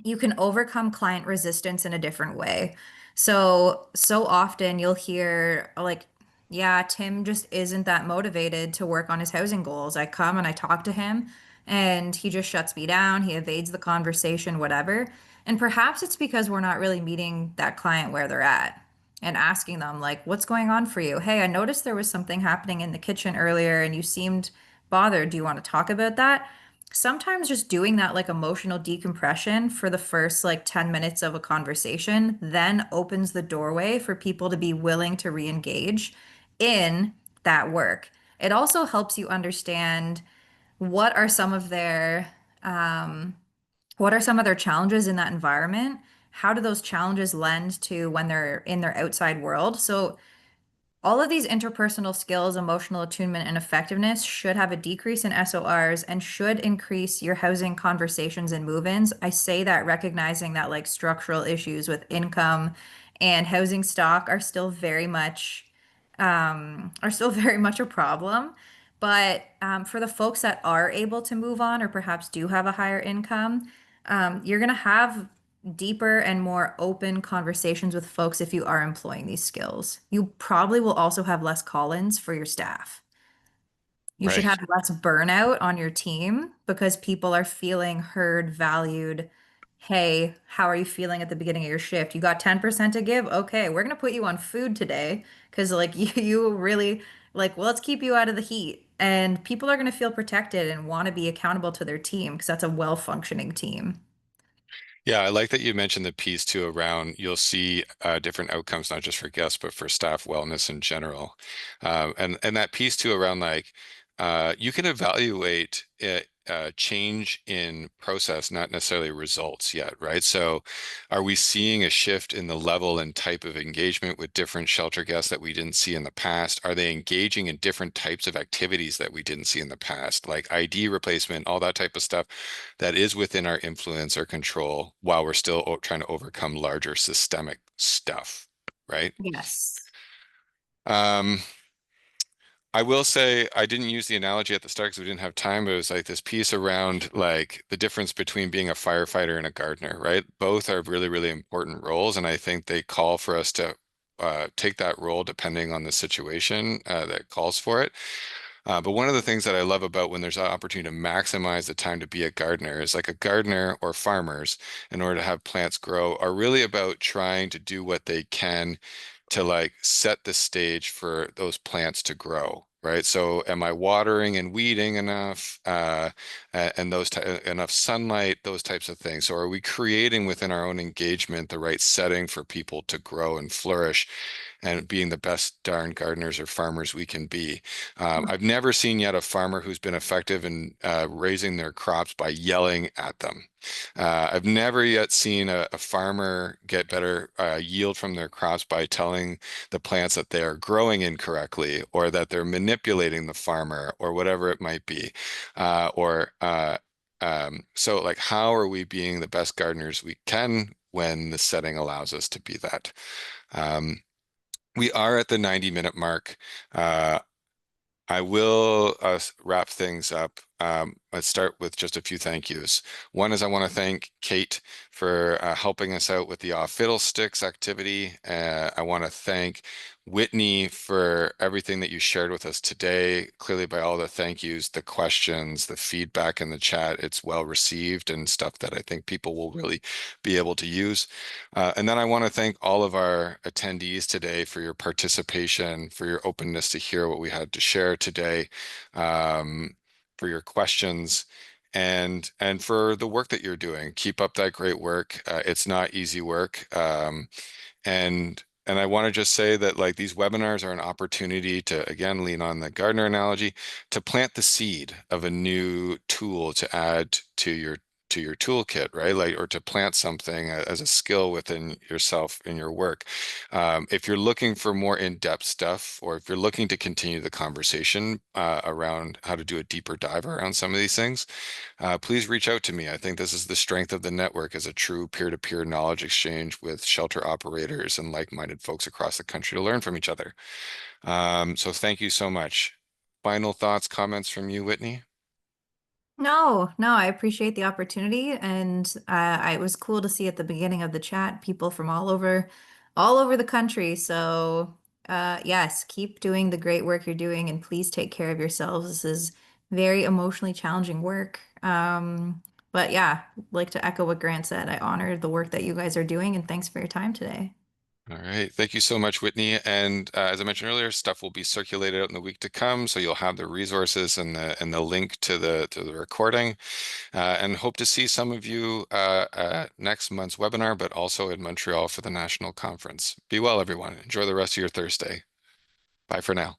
you can overcome client resistance in a different way. So often you'll hear like, yeah, Tim just isn't that motivated to work on his housing goals. I come and I talk to him and he just shuts me down. He evades the conversation, whatever. And perhaps it's because we're not really meeting that client where they're at and asking them like, what's going on for you? Hey, I noticed there was something happening in the kitchen earlier and you seemed bothered. Do you want to talk about that? Sometimes just doing that like emotional decompression for the first like 10 minutes of a conversation then opens the doorway for people to be willing to re-engage in that work. It also helps you understand what are some of their what are some of their challenges in that environment? How do those challenges lend to when they're in their outside world? So all of these interpersonal skills, emotional attunement, and effectiveness should have a decrease in SORs and should increase your housing conversations and move-ins. I say that recognizing that like structural issues with income and housing stock are still very much a problem. But for the folks that are able to move on or perhaps do have a higher income, you're going to have deeper and more open conversations with folks if you are employing these skills. You probably will also have less call-ins for your staff. You should Right. have less burnout on your team because people are feeling heard, valued. Hey, how are you feeling at the beginning of your shift? You got 10% to give? Okay, we're gonna put you on food today because like you really like, well, let's keep you out of the heat. And people are gonna feel protected and want to be accountable to their team because that's a well-functioning team. Yeah, I like that you mentioned the piece too around you'll see different outcomes, not just for guests, but for staff wellness in general. And that piece too around like you can evaluate it, change in process, not necessarily results yet, right? So are we seeing a shift in the level and type of engagement with different shelter guests that we didn't see in the past? Are they engaging in different types of activities that we didn't see in the past, like ID replacement, all that type of stuff that is within our influence or control while we're still trying to overcome larger systemic stuff, right? Yes. Um, I will say I didn't use the analogy at the start because we didn't have time. It was like this piece around like the difference between being a firefighter and a gardener, right? Both are really, really important roles, and I think they call for us to take that role depending on the situation that calls for it. But one of the things that I love about when there's an opportunity to maximize the time to be a gardener is like a gardener or farmers, in order to have plants grow, are really about trying to do what they can to like set the stage for those plants to grow. Right. So am I watering and weeding enough, and enough sunlight, those types of things? So are we creating within our own engagement the right setting for people to grow and flourish and being the best darn gardeners or farmers we can be? I've never seen yet a farmer who's been effective in raising their crops by yelling at them. I've never yet seen a farmer get better yield from their crops by telling the plants that they are growing incorrectly or that they're manipulating the farmer or whatever it might be. So like, how are we being the best gardeners we can when the setting allows us to be that? Um, we are at the 90-minute mark. Uh, I will wrap things up. Let's start with just a few thank yous. One is I want to thank Kate for helping us out with the Off Fiddlesticks activity. I want to thank Whitney for everything that you shared with us today. Clearly, by all the thank yous, the questions, the feedback in the chat, it's well received and stuff that I think people will really be able to use. And then I want to thank all of our attendees today for your participation, for your openness to hear what we had to share today, for your questions, and for the work that you're doing. Keep up that great work. It's not easy work. And I want to just say that like these webinars are an opportunity to again lean on the gardener analogy to plant the seed of a new tool to add to your toolkit, right? Like, or to plant something as a skill within yourself in your work. If you're looking for more in-depth stuff, or if you're looking to continue the conversation around how to do a deeper dive around some of these things, please reach out to me. I think this is the strength of the network as a true peer-to-peer knowledge exchange with shelter operators and like-minded folks across the country to learn from each other. So thank you so much. Final thoughts, comments from you, Whitney? No, no, I appreciate the opportunity, and it was cool to see at the beginning of the chat people from all over the country. So, yes, keep doing the great work you're doing, and please take care of yourselves. This is very emotionally challenging work. But yeah, like to echo what Grant said, I honor the work that you guys are doing, and thanks for your time today. All right. Thank you so much, Whitney. And as I mentioned earlier, stuff will be circulated out in the week to come, so you'll have the resources and the link to the recording. And hope to see some of you at next month's webinar, but also in Montreal for the national conference. Be well, everyone. Enjoy the rest of your Thursday. Bye for now.